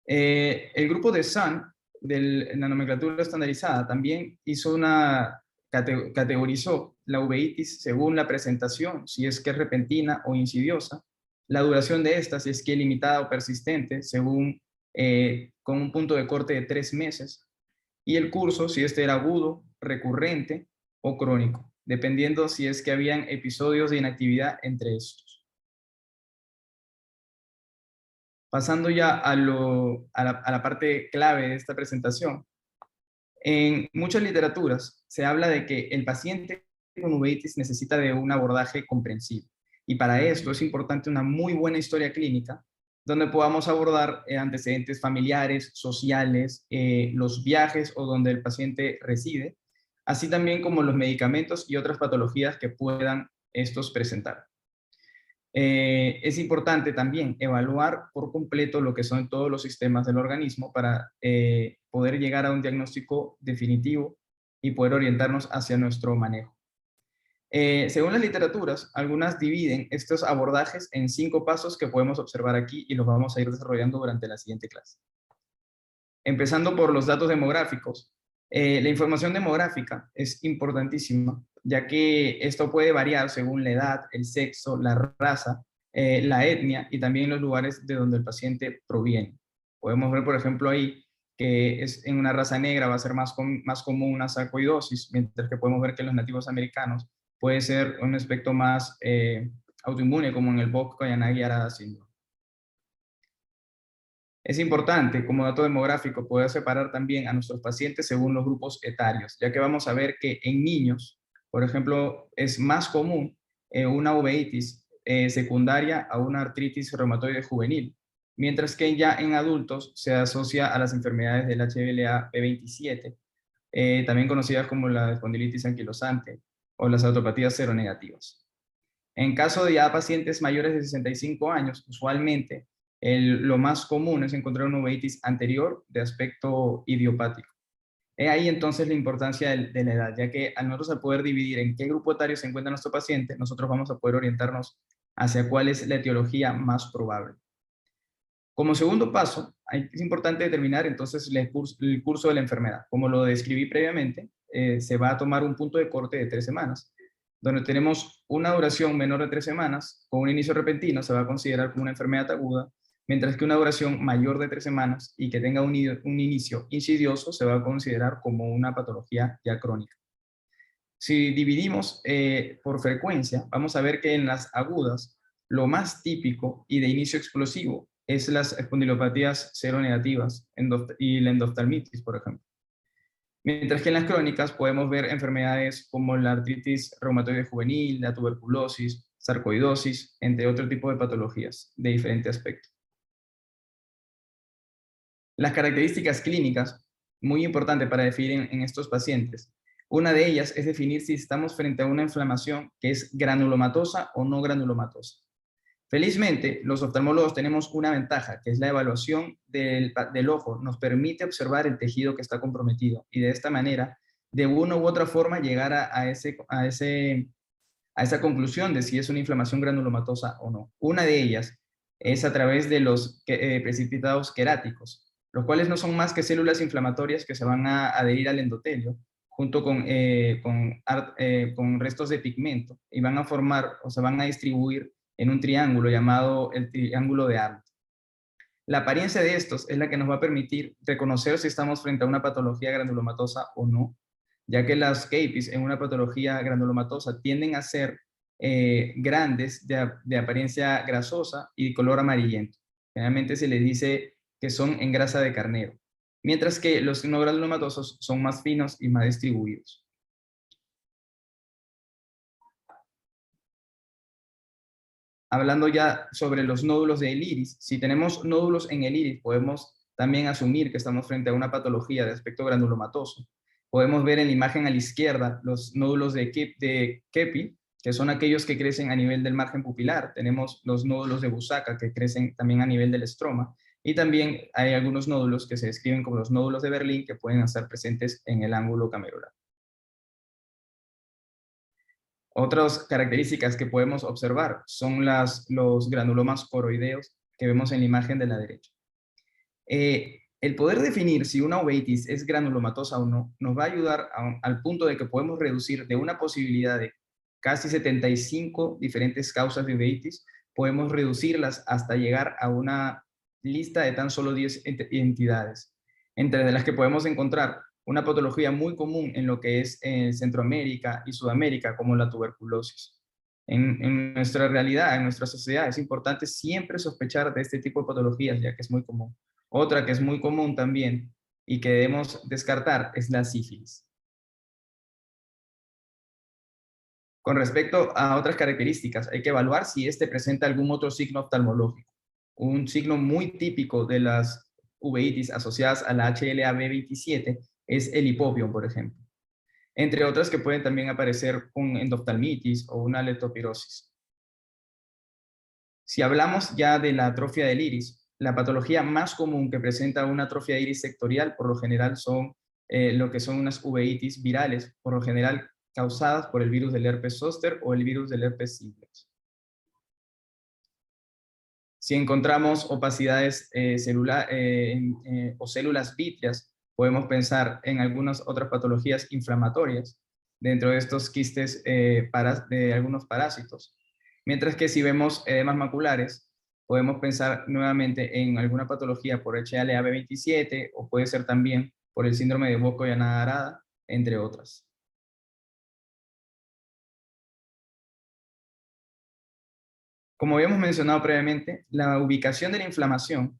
Speaker 6: El grupo de SAN, de la nomenclatura estandarizada, también categorizó la uveitis según la presentación, si es que es repentina o insidiosa, la duración de esta, si es que es limitada o persistente, según con un punto de corte de 3 meses, y el curso, si este era agudo, recurrente o crónico, dependiendo si es que habían episodios de inactividad entre estos. Pasando ya a la parte clave de esta presentación, en muchas literaturas se habla de que el paciente con uveitis necesita de un abordaje comprensivo. Y para esto es importante una muy buena historia clínica, donde podamos abordar antecedentes familiares, sociales, los viajes o donde el paciente reside, así también como los medicamentos y otras patologías que puedan estos presentar. Es importante también evaluar por completo lo que son todos los sistemas del organismo para poder llegar a un diagnóstico definitivo y poder orientarnos hacia nuestro manejo. Según las literaturas, algunas dividen estos abordajes en 5 pasos que podemos observar aquí y los vamos a ir desarrollando durante la siguiente clase. Empezando por los datos demográficos. La información demográfica es importantísima, ya que esto puede variar según la edad, el sexo, la raza, la etnia y también los lugares de donde el paciente proviene. Podemos ver, por ejemplo, ahí que en una raza negra va a ser más común una sarcoidosis, mientras que podemos ver que en los nativos americanos puede ser un aspecto más autoinmune, como en el Boc-Koyanagi-Arada síndrome. Es importante, como dato demográfico, poder separar también a nuestros pacientes según los grupos etarios, ya que vamos a ver que en niños, por ejemplo, es más común una uveitis secundaria a una artritis reumatoide juvenil, mientras que ya en adultos se asocia a las enfermedades del HLA-P27, también conocidas como la espondilitis anquilosante o las autopatías seronegativas. En caso de ya pacientes mayores de 65 años, usualmente Lo más común es encontrar una uveitis anterior de aspecto idiopático. He ahí entonces la importancia de la edad, ya que al nosotros poder dividir en qué grupo etario se encuentra nuestro paciente, nosotros vamos a poder orientarnos hacia cuál es la etiología más probable. Como segundo paso, es importante determinar entonces el curso de la enfermedad. Como lo describí previamente, se va a tomar un punto de corte de 3 semanas, donde tenemos una duración menor de 3 semanas, con un inicio repentino se va a considerar como una enfermedad aguda, mientras que una duración mayor de 3 semanas y que tenga un inicio insidioso se va a considerar como una patología ya crónica. Si dividimos por frecuencia, vamos a ver que en las agudas, lo más típico y de inicio explosivo es las espondilopatías seronegativas y la endoftalmitis, por ejemplo. Mientras que en las crónicas podemos ver enfermedades como la artritis reumatoide juvenil, la tuberculosis, sarcoidosis, entre otro tipo de patologías de diferente aspecto. Las características clínicas, muy importante para definir en estos pacientes. Una de ellas es definir si estamos frente a una inflamación que es granulomatosa o no granulomatosa. Felizmente, los oftalmólogos tenemos una ventaja, que es la evaluación del ojo. Nos permite observar el tejido que está comprometido y de esta manera, de una u otra forma, llegar a esa conclusión de si es una inflamación granulomatosa o no. Una de ellas es a través de los precipitados queráticos, los cuales no son más que células inflamatorias que se van a adherir al endotelio junto con restos de pigmento y van a formar o se van a distribuir en un triángulo llamado el triángulo de Arlt. La apariencia de estos es la que nos va a permitir reconocer si estamos frente a una patología granulomatosa o no, ya que las CAPIs en una patología granulomatosa tienden a ser grandes, de apariencia grasosa y de color amarillento. Generalmente se les dice que son en grasa de carnero, mientras que los no granulomatosos son más finos y más distribuidos. Hablando ya sobre los nódulos del iris, si tenemos nódulos en el iris, podemos también asumir que estamos frente a una patología de aspecto granulomatoso. Podemos ver en la imagen a la izquierda los nódulos de Kepi, que son aquellos que crecen a nivel del margen pupilar. Tenemos los nódulos de Busaka, que crecen también a nivel del estroma. Y también hay algunos nódulos que se describen como los nódulos de Berlín, que pueden estar presentes en el ángulo camerular. Otras características que podemos observar son los granulomas coroideos que vemos en la imagen de la derecha. El poder definir si una uveitis es granulomatosa o no nos va a ayudar al punto de que podemos reducir de una posibilidad de casi 75 diferentes causas de uveitis, podemos reducirlas hasta llegar a una lista de tan solo 10 entidades, entre las que podemos encontrar una patología muy común en lo que es Centroamérica y Sudamérica, como la tuberculosis. En nuestra realidad, en nuestra sociedad, es importante siempre sospechar de este tipo de patologías, ya que es muy común. Otra que es muy común también y que debemos descartar es la sífilis. Con respecto a otras características, hay que evaluar si este presenta algún otro signo oftalmológico. Un signo muy típico de las uveitis asociadas a la HLA-B27 es el hipopión, por ejemplo. Entre otras que pueden también aparecer con endoftalmitis o una leptospirosis. Si hablamos ya de la atrofia del iris, la patología más común que presenta una atrofia de iris sectorial por lo general son lo que son unas uveitis virales, por lo general causadas por el virus del herpes zóster o el virus del herpes simplex. Si encontramos opacidades o células vítreas, podemos pensar en algunas otras patologías inflamatorias dentro de estos quistes de algunos parásitos. Mientras que si vemos edemas maculares, podemos pensar nuevamente en alguna patología por HLA-B27 o puede ser también por el síndrome de Burko-Yamanaka-Arada, entre otras. Como habíamos mencionado previamente, la ubicación de la inflamación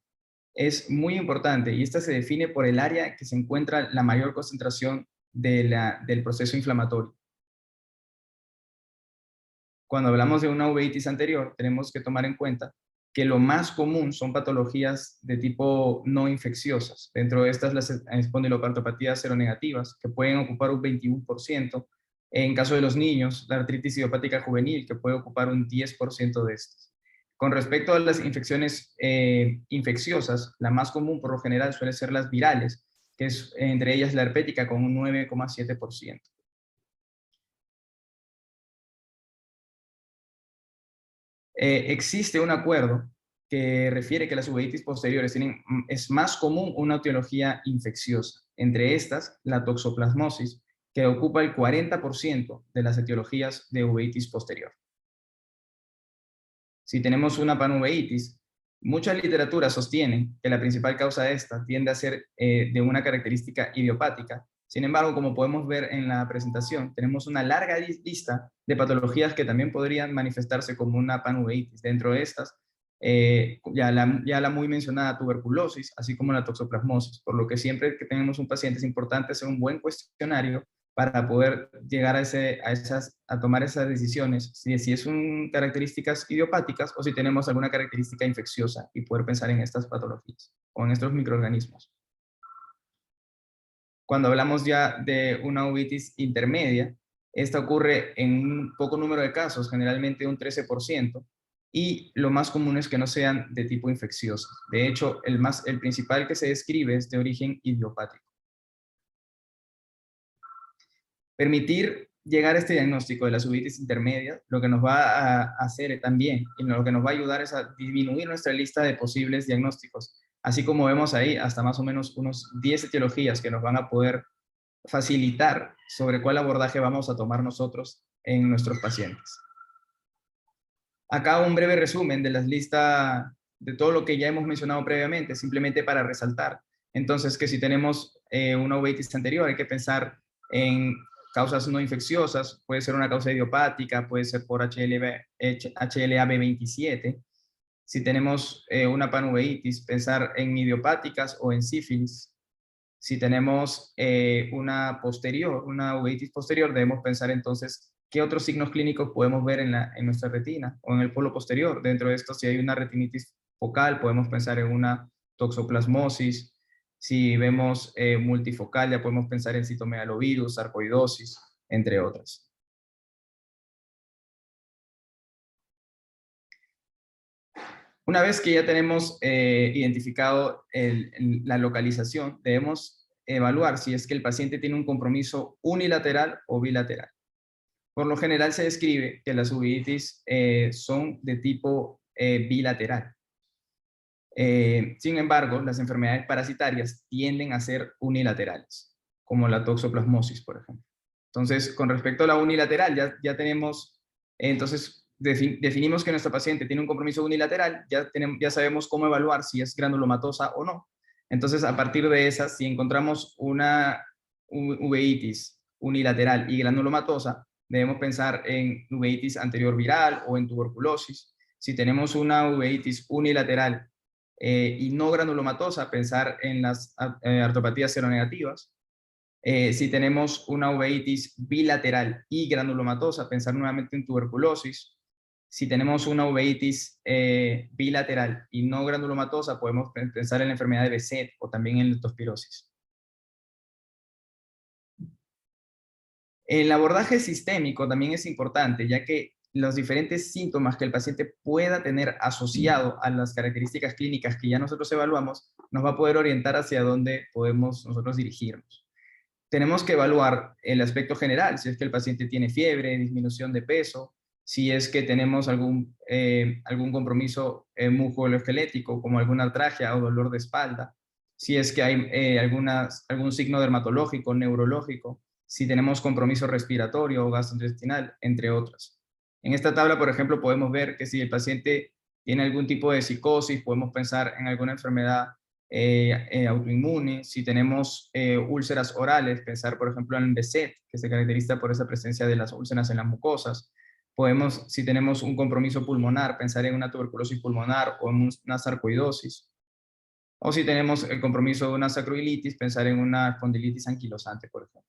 Speaker 6: es muy importante y esta se define por el área que se encuentra la mayor concentración del proceso inflamatorio. Cuando hablamos de una uveitis anterior, tenemos que tomar en cuenta que lo más común son patologías de tipo no infecciosas. Dentro de estas, las espondilocartopatías seronegativas, que pueden ocupar un 21%. En caso de los niños, la artritis idiopática juvenil, que puede ocupar un 10% de estas. Con respecto a las infecciones infecciosas, la más común por lo general suele ser las virales, que es entre ellas la herpética con un 9,7%. Existe un acuerdo que refiere que las uveitis posteriores es más común una etiología infecciosa. Entre estas, la toxoplasmosis, que ocupa el 40% de las etiologías de uveitis posterior. Si tenemos una panuveitis, mucha literatura sostiene que la principal causa de esta tiende a ser de una característica idiopática. Sin embargo, como podemos ver en la presentación, tenemos una larga lista de patologías que también podrían manifestarse como una panuveitis. Dentro de estas, ya la muy mencionada tuberculosis, así como la toxoplasmosis, por lo que siempre que tenemos un paciente es importante hacer un buen cuestionario para poder llegar a tomar esas decisiones, si son características idiopáticas o si tenemos alguna característica infecciosa y poder pensar en estas patologías o en estos microorganismos. Cuando hablamos ya de una uveitis intermedia, esta ocurre en un poco número de casos, generalmente un 13%, y lo más común es que no sean de tipo infeccioso. De hecho, el principal que se describe es de origen idiopático. Permitir llegar a este diagnóstico de las uveitis intermedias, lo que nos va a hacer también, y lo que nos va a ayudar es a disminuir nuestra lista de posibles diagnósticos, así como vemos ahí, hasta más o menos unos 10 etiologías que nos van a poder facilitar sobre cuál abordaje vamos a tomar nosotros en nuestros pacientes. Acá un breve resumen de las listas, de todo lo que ya hemos mencionado previamente, simplemente para resaltar. Entonces, que si tenemos una uveitis anterior, hay que pensar en causas no infecciosas, puede ser una causa idiopática, puede ser por HLA-B27. Si tenemos una panuveitis, pensar en idiopáticas o en sífilis. Si tenemos una uveitis posterior, debemos pensar entonces qué otros signos clínicos podemos ver en nuestra retina o en el polo posterior. Dentro de esto, si hay una retinitis focal, podemos pensar en una toxoplasmosis. Si vemos multifocal, ya podemos pensar en citomegalovirus, sarcoidosis, entre otras. Una vez que ya tenemos identificado la localización, debemos evaluar si es que el paciente tiene un compromiso unilateral o bilateral. Por lo general se describe que las uveitis son de tipo bilateral. Sin embargo, las enfermedades parasitarias tienden a ser unilaterales, como la toxoplasmosis, por ejemplo. Entonces, con respecto a la unilateral, ya tenemos, entonces definimos que nuestro paciente tiene un compromiso unilateral, ya sabemos cómo evaluar si es granulomatosa o no. Entonces, a partir de esas, si encontramos una uveitis unilateral y granulomatosa, debemos pensar en uveitis anterior viral o en tuberculosis. Si tenemos una uveitis unilateral y no granulomatosa, pensar en las artropatías seronegativas. Si tenemos una uveitis bilateral y granulomatosa, pensar nuevamente en tuberculosis. Si tenemos una uveitis bilateral y no granulomatosa, podemos pensar en la enfermedad de Behçet o también en leptospirosis. El abordaje sistémico también es importante, ya que los diferentes síntomas que el paciente pueda tener asociado a las características clínicas que ya nosotros evaluamos, nos va a poder orientar hacia dónde podemos nosotros dirigirnos. Tenemos que evaluar el aspecto general, si es que el paciente tiene fiebre, disminución de peso, si es que tenemos algún compromiso musculoesquelético, como alguna artralgia o dolor de espalda, si es que hay algún signo dermatológico, neurológico, si tenemos compromiso respiratorio o gastrointestinal, entre otros. En esta tabla, por ejemplo, podemos ver que si el paciente tiene algún tipo de psicosis, podemos pensar en alguna enfermedad autoinmune. Si tenemos úlceras orales, pensar, por ejemplo, en Behçet, que se caracteriza por esa presencia de las úlceras en las mucosas. Si tenemos un compromiso pulmonar, pensar en una tuberculosis pulmonar o en una sarcoidosis. O si tenemos el compromiso de una sacroilitis, pensar en una espondilitis anquilosante, por ejemplo.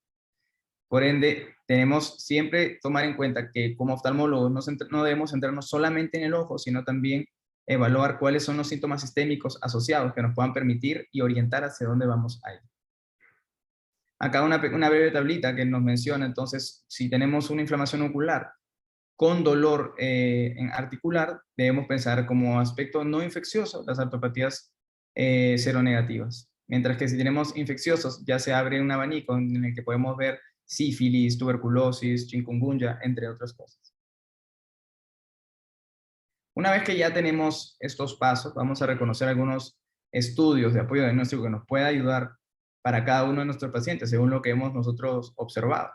Speaker 6: Por ende, tenemos siempre tomar en cuenta que como oftalmólogos no debemos centrarnos solamente en el ojo, sino también evaluar cuáles son los síntomas sistémicos asociados que nos puedan permitir y orientar hacia dónde vamos a ir. Acá una breve tablita que nos menciona, entonces, si tenemos una inflamación ocular, con dolor en articular, debemos pensar como aspecto no infeccioso las artropatías seronegativas. Mientras que si tenemos infecciosos, ya se abre un abanico en el que podemos ver sífilis, tuberculosis, chikungunya, entre otras cosas. Una vez que ya tenemos estos pasos, vamos a reconocer algunos estudios de apoyo diagnóstico que nos pueda ayudar para cada uno de nuestros pacientes, según lo que hemos nosotros observado.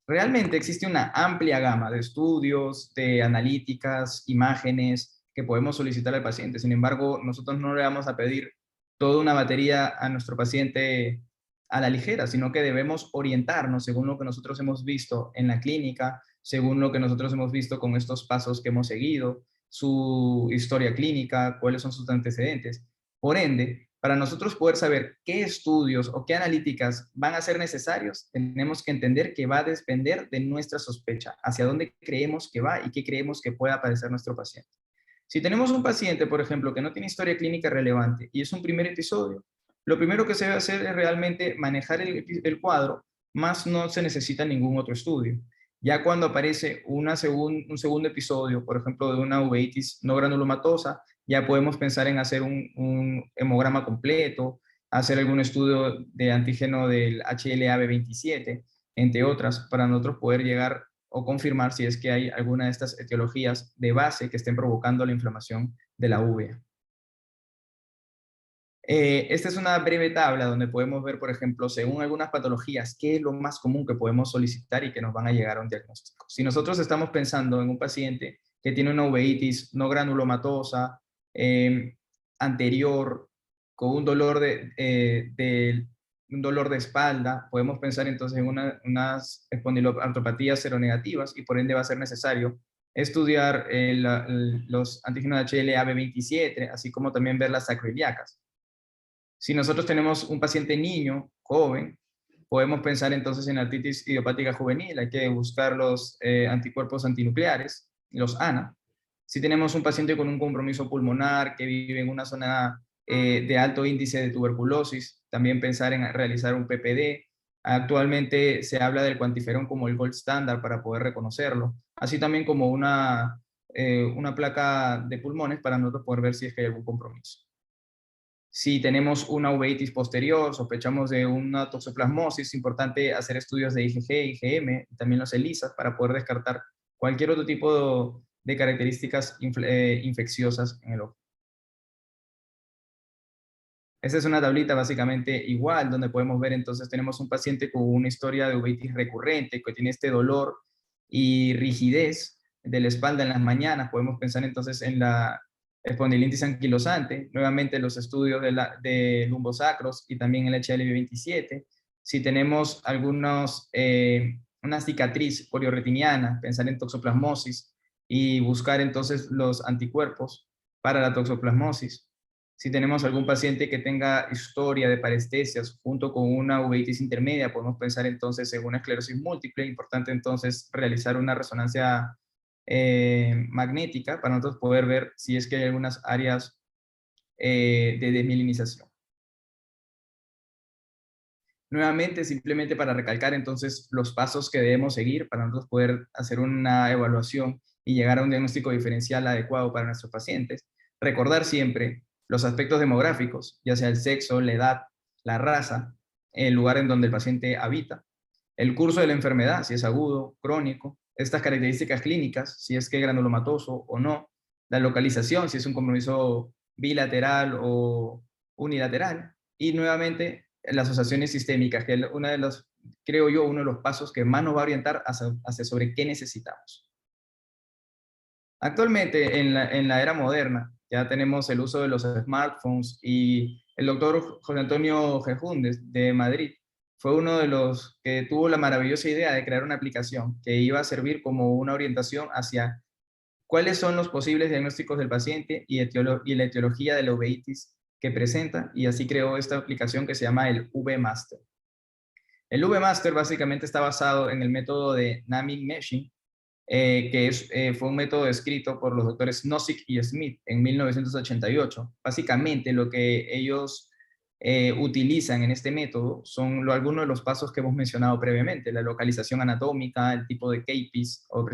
Speaker 6: Realmente existe una amplia gama de estudios, de analíticas, imágenes que podemos solicitar al paciente. Sin embargo, nosotros no le vamos a pedir toda una batería a nuestro paciente a la ligera, sino que debemos orientarnos según lo que nosotros hemos visto en la clínica, según lo que nosotros hemos visto con estos pasos que hemos seguido, su historia clínica, cuáles son sus antecedentes. Por ende, para nosotros poder saber qué estudios o qué analíticas van a ser necesarios, tenemos que entender que va a depender de nuestra sospecha, hacia dónde creemos que va y qué creemos que pueda padecer nuestro paciente. Si tenemos un paciente, por ejemplo, que no tiene historia clínica relevante y es un primer episodio, lo primero que se debe hacer es realmente manejar el cuadro, más no se necesita ningún otro estudio. Ya cuando aparece un segundo episodio, por ejemplo, de una uveitis no granulomatosa, ya podemos pensar en hacer un hemograma completo, hacer algún estudio de antígeno del HLA-B27, entre otras, para nosotros poder llegar o confirmar si es que hay alguna de estas etiologías de base que estén provocando la inflamación de la uvea. Esta es una breve tabla donde podemos ver, por ejemplo, según algunas patologías, qué es lo más común que podemos solicitar y que nos van a llegar a un diagnóstico. Si nosotros estamos pensando en un paciente que tiene una uveitis no granulomatosa, anterior, con un dolor un dolor de espalda, podemos pensar entonces en unas espondiloartropatías seronegativas y por ende va a ser necesario estudiar los antígenos de HLA-B27, así como también ver las sacroiliacas. Si nosotros tenemos un paciente niño, joven, podemos pensar entonces en artritis idiopática juvenil, hay que buscar los anticuerpos antinucleares, los ANA. Si tenemos un paciente con un compromiso pulmonar que vive en una zona de alto índice de tuberculosis, también pensar en realizar un PPD. Actualmente se habla del cuantiferón como el gold standard para poder reconocerlo, así también como una placa de pulmones para nosotros poder ver si es que hay algún compromiso. Si tenemos una uveitis posterior, sospechamos de una toxoplasmosis, es importante hacer estudios de IgG, IgM, y también los ELISA para poder descartar cualquier otro tipo de características infecciosas en el ojo. Esta es una tablita básicamente igual, donde podemos ver entonces tenemos un paciente con una historia de uveitis recurrente, que tiene este dolor y rigidez de la espalda en las mañanas. Podemos pensar entonces en la espondilitis anquilosante, nuevamente los estudios de lumbosacros y también el HLA-B27. Si tenemos una cicatriz poliorretiniana, pensar en toxoplasmosis y buscar entonces los anticuerpos para la toxoplasmosis. Si tenemos algún paciente que tenga historia de parestesias junto con una uveitis intermedia, podemos pensar entonces en una esclerosis múltiple. Importante entonces realizar una resonancia magnética para nosotros poder ver si es que hay algunas áreas de desmielinización. Nuevamente, simplemente para recalcar entonces los pasos que debemos seguir para nosotros poder hacer una evaluación y llegar a un diagnóstico diferencial adecuado para nuestros pacientes. Recordar siempre los aspectos demográficos, ya sea el sexo, la edad, la raza, el lugar en donde el paciente habita, el curso de la enfermedad, si es agudo, crónico, estas características clínicas, si es que es granulomatoso o no, la localización, si es un compromiso bilateral o unilateral, y nuevamente las asociaciones sistémicas, que es creo yo, uno de los pasos que más nos va a orientar hacia sobre qué necesitamos. Actualmente, en la era moderna, ya tenemos el uso de los smartphones y el doctor José Antonio Gejúndez de Madrid fue uno de los que tuvo la maravillosa idea de crear una aplicación que iba a servir como una orientación hacia cuáles son los posibles diagnósticos del paciente y la etiología de la uveitis que presenta, y así creó esta aplicación que se llama el V-Master. El V-Master básicamente está basado en el método de naming meshing, fue un método descrito por los doctores Nozick y Smith en 1988. Básicamente lo que ellos utilizan en este método son algunos de los pasos que hemos mencionado previamente: la localización anatómica, el tipo de CAPIs o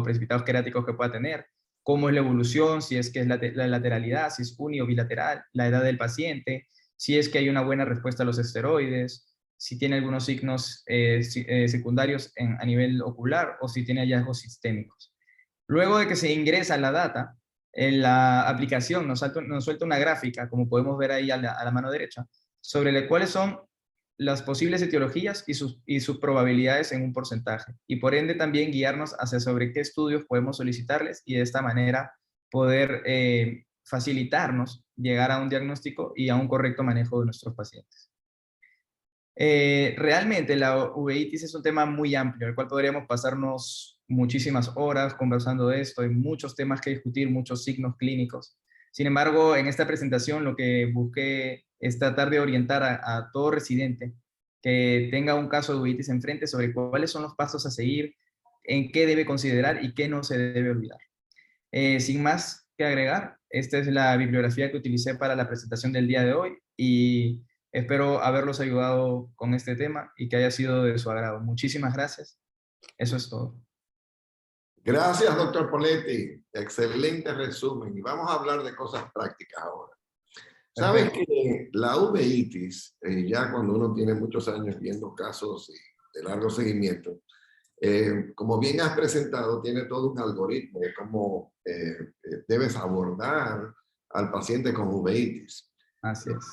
Speaker 6: precipitados queráticos que pueda tener, cómo es la evolución, si es que es la lateralidad, si es uni o bilateral, la edad del paciente, si es que hay una buena respuesta a los esteroides, si tiene algunos signos secundarios a nivel ocular o si tiene hallazgos sistémicos. Luego de que se ingresa la data, en la aplicación nos suelta una gráfica, como podemos ver ahí a la mano derecha, sobre cuáles son las posibles etiologías y sus probabilidades en un porcentaje, y por ende también guiarnos hacia sobre qué estudios podemos solicitarles y de esta manera poder facilitarnos llegar a un diagnóstico y a un correcto manejo de nuestros pacientes. Realmente la uveitis es un tema muy amplio, el cual podríamos pasarnos muchísimas horas conversando de esto. Hay muchos temas que discutir, muchos signos clínicos. Sin embargo, en esta presentación lo que busqué es tratar de orientar a todo residente que tenga un caso de uveitis enfrente sobre cuáles son los pasos a seguir, en qué debe considerar y qué no se debe olvidar. Sin más que agregar, esta es la bibliografía que utilicé para la presentación del día de hoy y espero haberlos ayudado con este tema y que haya sido de su agrado. Muchísimas gracias. Eso es todo.
Speaker 2: Gracias, doctor Poletti. Excelente resumen. Y vamos a hablar de cosas prácticas ahora. Sabes que la uveitis, ya cuando uno tiene muchos años viendo casos de largo seguimiento, como bien has presentado, tiene todo un algoritmo de cómo debes abordar al paciente con uveitis.
Speaker 6: Así es.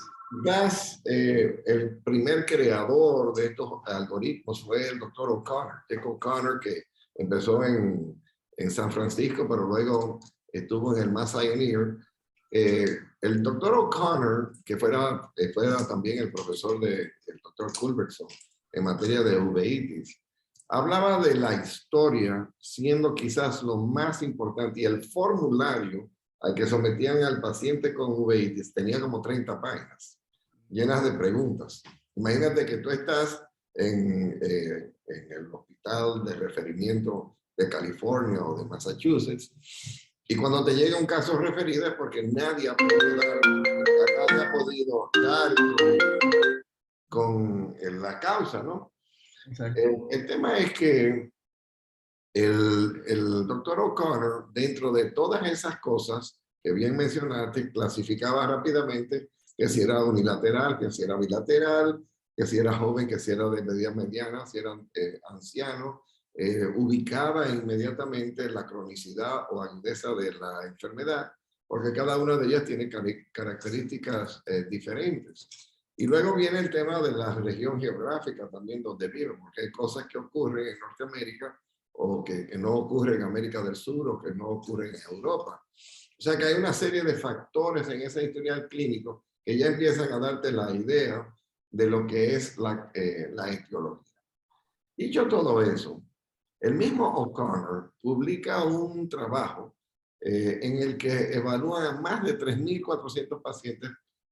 Speaker 2: Quizás el primer creador de estos algoritmos fue el doctor O'Connor, Dick O'Connor, que empezó en San Francisco, pero luego estuvo en el Mass Pioneer. El doctor O'Connor, que fuera también el profesor del doctor Culbertson en materia de uveitis, hablaba de la historia siendo quizás lo más importante, y el formulario al que sometían al paciente con uveitis tenía como 30 páginas llenas de preguntas. Imagínate que tú estás en el hospital de referimiento de California o de Massachusetts, y cuando te llega un caso referido es porque nadie ha podido dar con la causa, ¿no? El tema es que el doctor O'Connor, dentro de todas esas cosas que bien mencionaste, clasificaba rápidamente que si era unilateral, que si era bilateral, que si era joven, que si era de media mediana, si era anciano. Ubicaba inmediatamente la cronicidad o agudeza de la enfermedad, porque cada una de ellas tiene características diferentes. Y luego viene el tema de la región geográfica también donde viven, porque hay cosas que ocurren en Norteamérica o que no ocurren en América del Sur o que no ocurren en Europa. O sea que hay una serie de factores en ese historial clínico que ya empiezan a darte la idea de lo que es la etiología. Dicho todo eso, el mismo O'Connor publica un trabajo en el que evalúa a más de 3.400 pacientes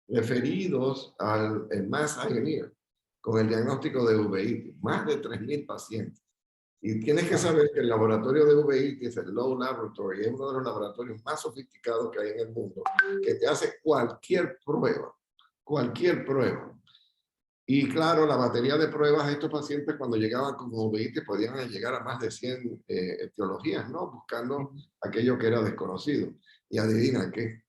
Speaker 2: referidos al Mass Pioneer con el diagnóstico de uveitis, más de 3.000 pacientes. Y tienes que saber que el laboratorio de uveitis, el Low Laboratory, es uno de los laboratorios más sofisticados que hay en el mundo, que te hace cualquier prueba, cualquier prueba. Y claro, la batería de pruebas a estos pacientes cuando llegaban con uveitis podían llegar a más de 100 etiologías, ¿no? Buscando aquello que era desconocido. Y adivina qué,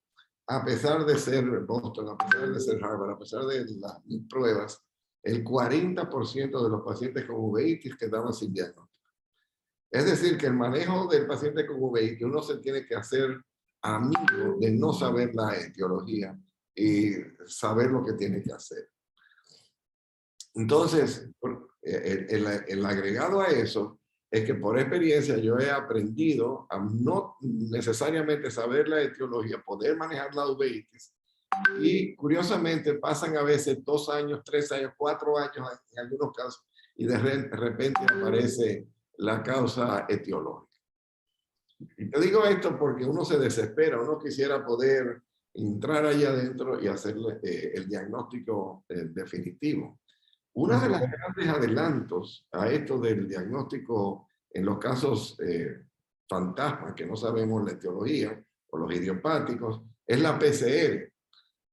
Speaker 2: a pesar de ser Boston, a pesar de ser Harvard, a pesar de las pruebas, el 40% de los pacientes con uveitis quedaban sin diagnóstico. Es decir, que el manejo del paciente con uveitis, uno se tiene que hacer amigo de no saber la etiología y saber lo que tiene que hacer. Entonces, el agregado a eso es que por experiencia yo he aprendido a no necesariamente saber la etiología, poder manejar la uveitis, y curiosamente pasan a veces 2 años, 3 años, 4 años en algunos casos, y de repente aparece la causa etiológica. Y te digo esto porque uno se desespera, uno quisiera poder entrar ahí adentro y hacerle el diagnóstico definitivo. Uno de los grandes adelantos a esto del diagnóstico en los casos fantasma, que no sabemos la etiología, o los idiopáticos, es la PCR.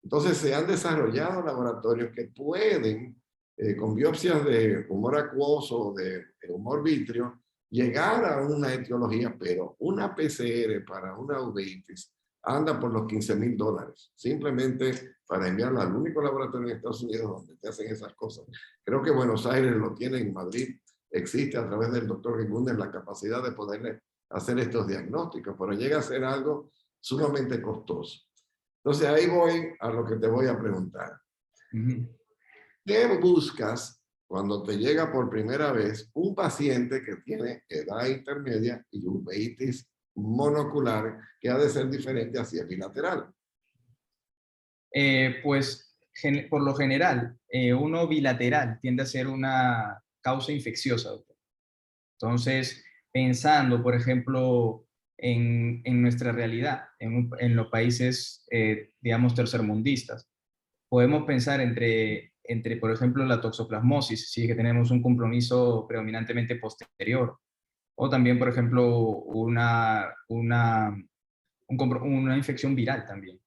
Speaker 2: Entonces se han desarrollado laboratorios que pueden, con biopsias de humor acuoso, de humor vítreo, llegar a una etiología, pero una PCR para una uveitis anda por los $15,000, simplemente para enviarla al único laboratorio en Estados Unidos donde te hacen esas cosas. Creo que Buenos Aires lo tiene, en Madrid existe a través del doctor Gibunder la capacidad de poderle hacer estos diagnósticos, pero llega a ser algo sumamente costoso. Entonces ahí voy a lo que te voy a preguntar. ¿Qué buscas cuando te llega por primera vez un paciente que tiene edad intermedia y uveitis monocular que ha de ser diferente hacia bilateral?
Speaker 6: Pues por lo general, uno bilateral tiende a ser una causa infecciosa, doctor. Entonces, pensando, por ejemplo, en nuestra realidad, en los países, digamos, tercermundistas, podemos pensar entre, por ejemplo, la toxoplasmosis, si es que tenemos un compromiso predominantemente posterior, o también, por ejemplo, una infección viral también.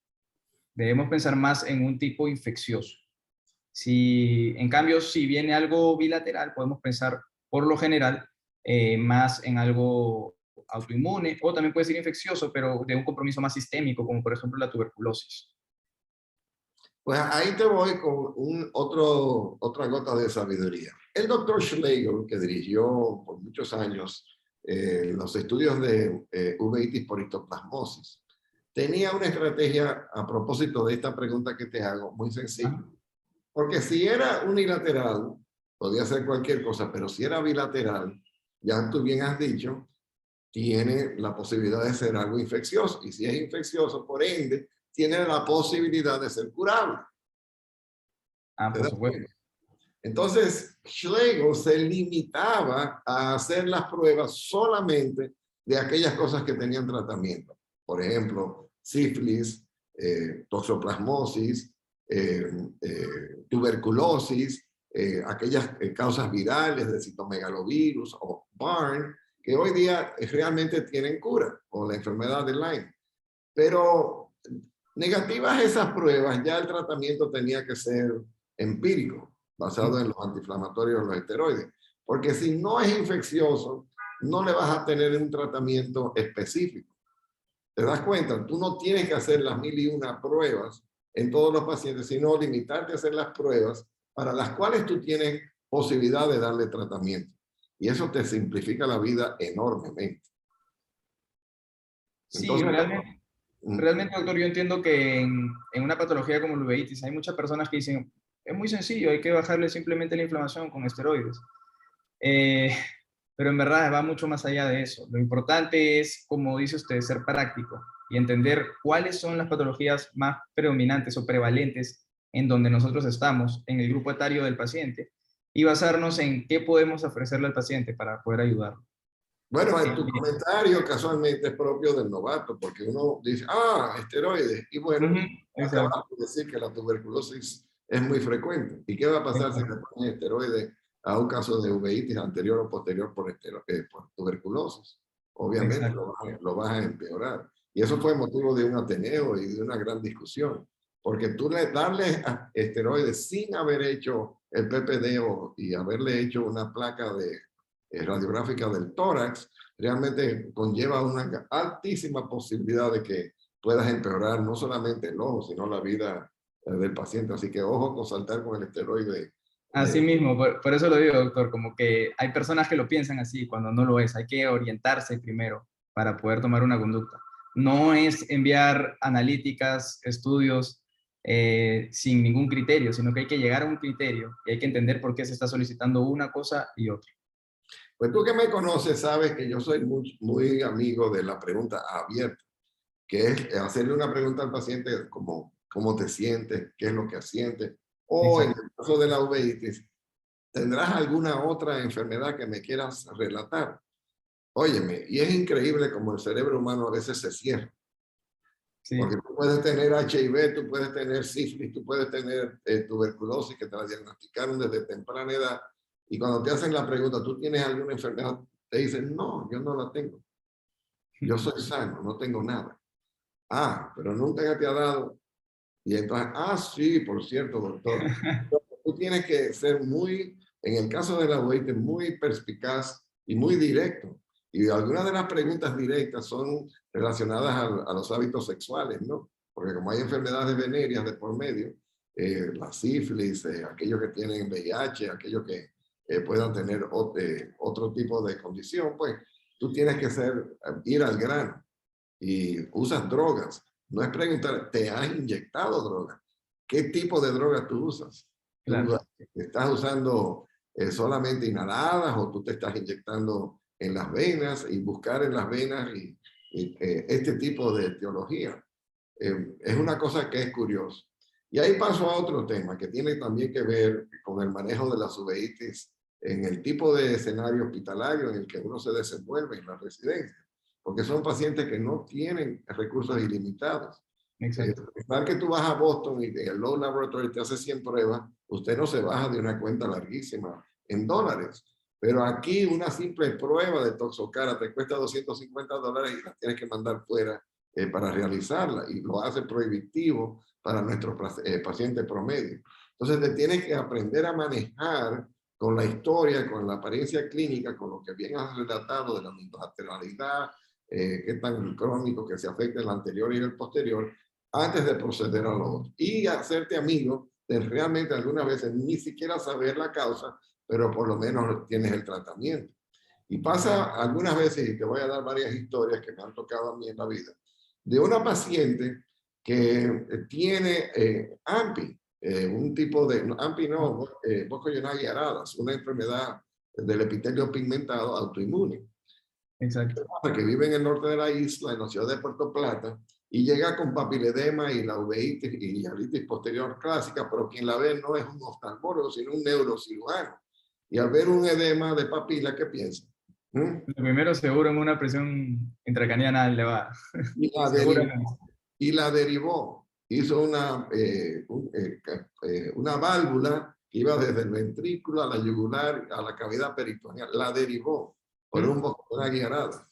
Speaker 6: Debemos pensar más en un tipo infeccioso. En cambio, si viene algo bilateral, podemos pensar, por lo general, más en algo autoinmune, o también puede ser infeccioso, pero de un compromiso más sistémico, como por ejemplo la tuberculosis.
Speaker 2: Pues ahí te voy con otra gota de sabiduría. El doctor Schlegel, que dirigió por muchos años los estudios de uveitis por histoplasmosis, tenía una estrategia a propósito de esta pregunta que te hago, muy sencilla. Porque si era unilateral, podía ser cualquier cosa, pero si era bilateral, ya tú bien has dicho, tiene la posibilidad de ser algo infeccioso. Y si es infeccioso, por ende, tiene la posibilidad de ser curable.
Speaker 6: Por supuesto.
Speaker 2: Entonces, Schlegel se limitaba a hacer las pruebas solamente de aquellas cosas que tenían tratamiento. Por ejemplo, sífilis, toxoplasmosis, tuberculosis, aquellas causas virales de citomegalovirus o Barn, que hoy día realmente tienen cura, o la enfermedad de Lyme. Pero negativas esas pruebas, ya el tratamiento tenía que ser empírico, basado en los antiinflamatorios, los esteroides. Porque si no es infeccioso, no le vas a tener un tratamiento específico. ¿Te das cuenta? Tú no tienes que hacer las 1001 pruebas en todos los pacientes, sino limitarte a hacer las pruebas para las cuales tú tienes posibilidad de darle tratamiento. Y eso te simplifica la vida enormemente.
Speaker 6: Entonces, sí, realmente, doctor, yo entiendo que en una patología como la uveitis hay muchas personas que dicen, es muy sencillo, hay que bajarle simplemente la inflamación con esteroides. Pero en verdad va mucho más allá de eso. Lo importante es, como dice usted, ser práctico y entender cuáles son las patologías más predominantes o prevalentes en donde nosotros estamos, en el grupo etario del paciente, y basarnos en qué podemos ofrecerle al paciente para poder ayudarlo.
Speaker 2: Bueno, en tu comentario casualmente es propio del novato, porque uno dice, esteroides, y bueno, acabas de decir que la tuberculosis es muy frecuente. ¿Y qué va a pasar si le ponen esteroides a un caso de uveitis anterior o posterior por tuberculosis? Obviamente lo vas a empeorar. Y eso fue motivo de un ateneo y de una gran discusión, porque tú darle esteroides sin haber hecho el PPD y haberle hecho una placa radiográfica del tórax, realmente conlleva una altísima posibilidad de que puedas empeorar no solamente el ojo, sino la vida del paciente. Así que ojo con saltar con el esteroide.
Speaker 6: Así mismo, por eso lo digo, doctor, como que hay personas que lo piensan así cuando no lo es. Hay que orientarse primero para poder tomar una conducta. No es enviar analíticas, estudios sin ningún criterio, sino que hay que llegar a un criterio y hay que entender por qué se está solicitando una cosa y otra.
Speaker 2: Pues tú que me conoces sabes que yo soy muy amigo de la pregunta abierta, que es hacerle una pregunta al paciente como cómo te sientes, qué es lo que sientes, o en el caso de la uveitis, ¿tendrás alguna otra enfermedad que me quieras relatar? Óyeme, y es increíble como el cerebro humano a veces se cierra. Sí. Porque tú puedes tener HIV, tú puedes tener sífilis, tú puedes tener tuberculosis que te la diagnosticaron desde temprana edad. Y cuando te hacen la pregunta, ¿tú tienes alguna enfermedad? Te dicen, no, yo no la tengo. Yo soy sano, no tengo nada. Pero nunca te ha dado. Y entonces, sí, por cierto, doctor, tú tienes que ser muy, en el caso de la OIT, muy perspicaz y muy directo. Y algunas de las preguntas directas son relacionadas a los hábitos sexuales, ¿no? Porque como hay enfermedades venéreas de por medio, la sífilis, aquellos que tienen VIH, aquellos que puedan tener otro tipo de condición, pues tú tienes que ir al grano y usas drogas. No es preguntar, ¿te has inyectado droga? ¿Qué tipo de droga tú usas?
Speaker 6: Claro.
Speaker 2: ¿Tú estás usando solamente inhaladas o tú te estás inyectando en las venas y buscar en las venas este tipo de etiología? Es una cosa que es curiosa. Y ahí paso a otro tema que tiene también que ver con el manejo de las uveitis en el tipo de escenario hospitalario en el que uno se desenvuelve en la residencia, porque son pacientes que no tienen recursos ilimitados.
Speaker 6: Exacto.
Speaker 2: Pensar que tú vas a Boston y el Low Laboratory te hace 100 pruebas, usted no se baja de una cuenta larguísima en dólares. Pero aquí una simple prueba de toxocara te cuesta $250 y la tienes que mandar fuera para realizarla, y lo hace prohibitivo para nuestro paciente promedio. Entonces te tienes que aprender a manejar con la historia, con la apariencia clínica, con lo que bien has relatado de la multilateralidad, qué tan crónico que se afecta el anterior y el posterior, antes de proceder a lo otro. Y hacerte amigo de realmente algunas veces ni siquiera saber la causa, pero por lo menos tienes el tratamiento. Y pasa algunas veces, y te voy a dar varias historias que me han tocado a mí en la vida, de una paciente que tiene AMPI, un tipo de, AMPI no, Burkitt-Young Aradas, una enfermedad del epitelio pigmentado autoinmune.
Speaker 6: Exacto.
Speaker 2: Que vive en el norte de la isla, en la ciudad de Puerto Plata, y llega con papiledema y la uveitis y hialitis posterior clásica, pero quien la ve no es un oftalmólogo, sino un neurocirujano. Y al ver un edema de papila, ¿qué piensa?
Speaker 6: Lo primero, seguro, en una presión intracraniana elevada.
Speaker 2: Y la derivó. Hizo una válvula que iba desde el ventrículo a la yugular, a la cavidad peritoneal. La derivó por un Burkitt-Young Aradas.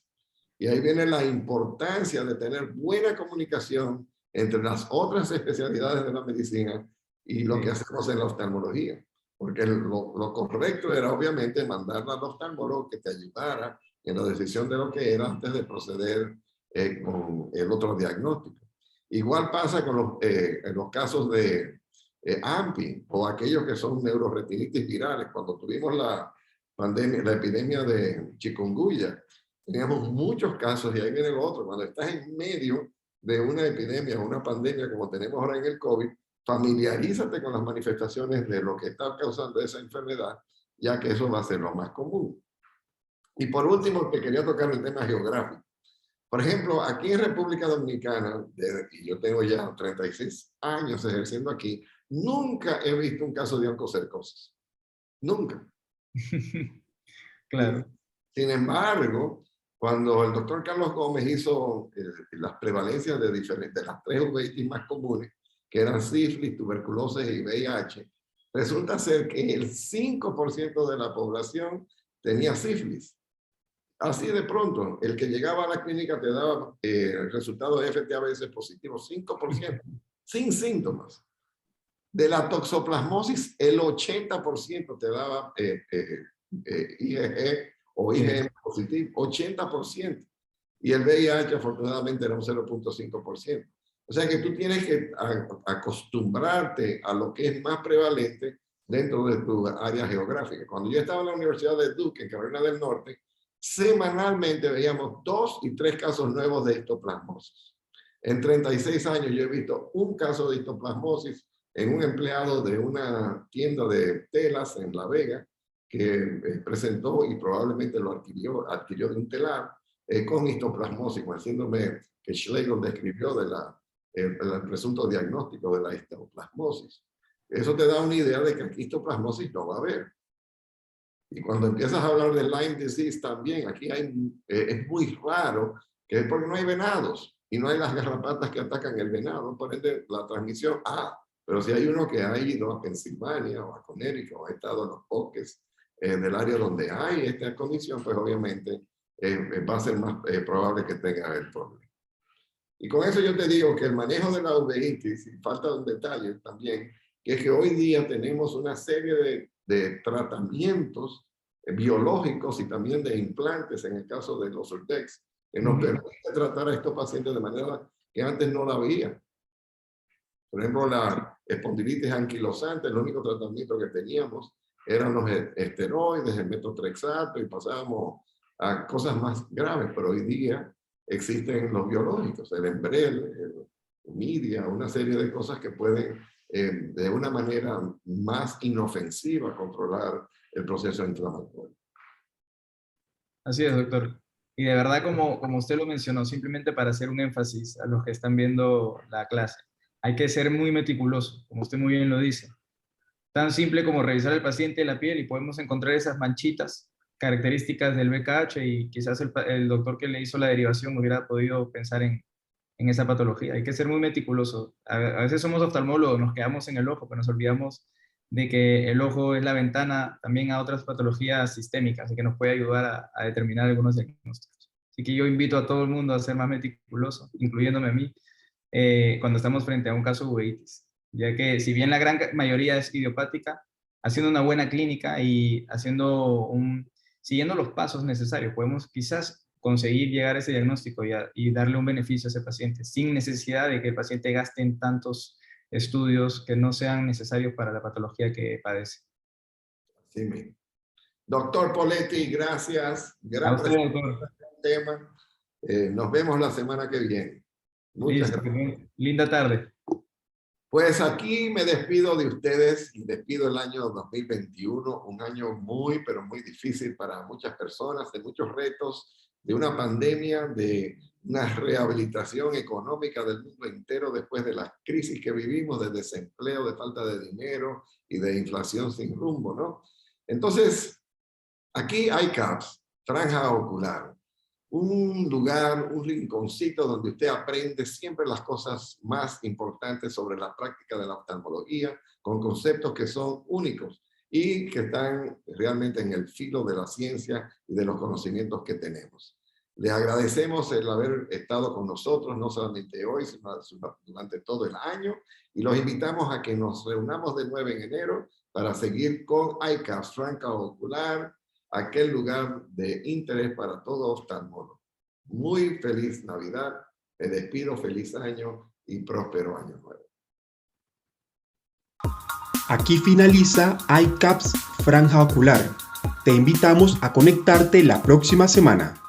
Speaker 2: Y ahí viene la importancia de tener buena comunicación entre las otras especialidades de la medicina y lo que hacemos en la oftalmología. Porque lo correcto era obviamente mandarla al oftalmólogo que te ayudara en la decisión de lo que era antes de proceder con el otro diagnóstico. Igual pasa con en los casos de AMPI o aquellos que son neuroretinitis virales. Cuando tuvimos la epidemia de chikungunya, teníamos muchos casos, y ahí viene lo otro. Cuando estás en medio de una epidemia o una pandemia como tenemos ahora en el COVID, familiarízate con las manifestaciones de lo que está causando esa enfermedad, ya que eso va a ser lo más común. Y por último, te quería tocar el tema geográfico. Por ejemplo, aquí en República Dominicana, desde que yo tengo ya 36 años ejerciendo aquí, nunca he visto un caso de oncocercosis. Nunca.
Speaker 6: Claro.
Speaker 2: Sin embargo, cuando el doctor Carlos Gómez hizo las prevalencias de las 3 uveitis más comunes, que eran sífilis, tuberculosis y VIH, resulta ser que el 5% de la población tenía sífilis. Así de pronto, el que llegaba a la clínica te daba el resultado de FTABS positivo, 5%, sin síntomas. De la toxoplasmosis, el 80% te daba IgG o IgM positivo, 80%. Y el VIH afortunadamente era un 0.5%. O sea que tú tienes que acostumbrarte a lo que es más prevalente dentro de tu área geográfica. Cuando yo estaba en la Universidad de Duke, en Carolina del Norte, semanalmente veíamos 2 y 3 casos nuevos de histoplasmosis. En 36 años yo he visto un caso de histoplasmosis en un empleado de una tienda de telas en La Vega, que presentó y probablemente lo adquirió de un telar con histoplasmosis, con el síndrome que Schlegel describió del presunto diagnóstico de la histoplasmosis. Eso te da una idea de que aquí histoplasmosis no va a haber. Y cuando empiezas a hablar de Lyme disease también, aquí es muy raro, que es porque no hay venados y no hay las garrapatas que atacan el venado, por ende la transmisión, pero si hay uno que ha ido a Pensilvania o a Connecticut o ha estado en los bosques del área donde hay esta condición, pues obviamente va a ser más probable que tenga el problema. Y con eso yo te digo que el manejo de la uveitis, y falta un detalle también, que es que hoy día tenemos una serie de tratamientos biológicos y también de implantes, en el caso de los Urtex, que nos permite tratar a estos pacientes de manera que antes no la había. Por ejemplo, la espondilitis anquilosante, el único tratamiento que teníamos eran los esteroides, el metotrexato, y pasábamos a cosas más graves, pero hoy día existen los biológicos, el Enbrel, el Midia, una serie de cosas que pueden de una manera más inofensiva controlar el proceso inflamatorio.
Speaker 6: Así es, doctor. Y de verdad, como usted lo mencionó, simplemente para hacer un énfasis a los que están viendo la clase, hay que ser muy meticuloso, como usted muy bien lo dice. Tan simple como revisar el paciente de la piel y podemos encontrar esas manchitas características del BKH, y quizás el doctor que le hizo la derivación hubiera podido pensar en esa patología. Hay que ser muy meticuloso. A veces somos oftalmólogos, nos quedamos en el ojo, pero nos olvidamos de que el ojo es la ventana también a otras patologías sistémicas y que nos puede ayudar a determinar algunos diagnósticos. Así que yo invito a todo el mundo a ser más meticuloso, incluyéndome a mí, cuando estamos frente a un caso de uveitis, ya que si bien la gran mayoría es idiopática, haciendo una buena clínica y siguiendo los pasos necesarios, podemos quizás conseguir llegar a ese diagnóstico y darle un beneficio a ese paciente, sin necesidad de que el paciente gaste en tantos estudios que no sean necesarios para la patología que padece.
Speaker 2: Así mismo. Doctor Poletti, gracias. Gran tema. Nos vemos la semana que viene. Muchas gracias.
Speaker 6: Linda tarde.
Speaker 2: Pues aquí me despido de ustedes y despido el año 2021, un año muy, pero muy difícil para muchas personas, de muchos retos, de una pandemia, de una rehabilitación económica del mundo entero después de las crisis que vivimos, de desempleo, de falta de dinero y de inflación sin rumbo, ¿no? Entonces, aquí hay ICAPS, Franja Ocular, un lugar, un rinconcito donde usted aprende siempre las cosas más importantes sobre la práctica de la oftalmología, con conceptos que son únicos y que están realmente en el filo de la ciencia y de los conocimientos que tenemos. Le agradecemos el haber estado con nosotros, no solamente hoy, sino durante todo el año, y los invitamos a que nos reunamos de nuevo en enero para seguir con ICAPS, Franja Ocular, aquel lugar de interés para todo oftalmólogo. Muy feliz Navidad, me despido, feliz año y próspero año nuevo.
Speaker 1: Aquí finaliza ICAPS Franja Ocular. Te invitamos a conectarte la próxima semana.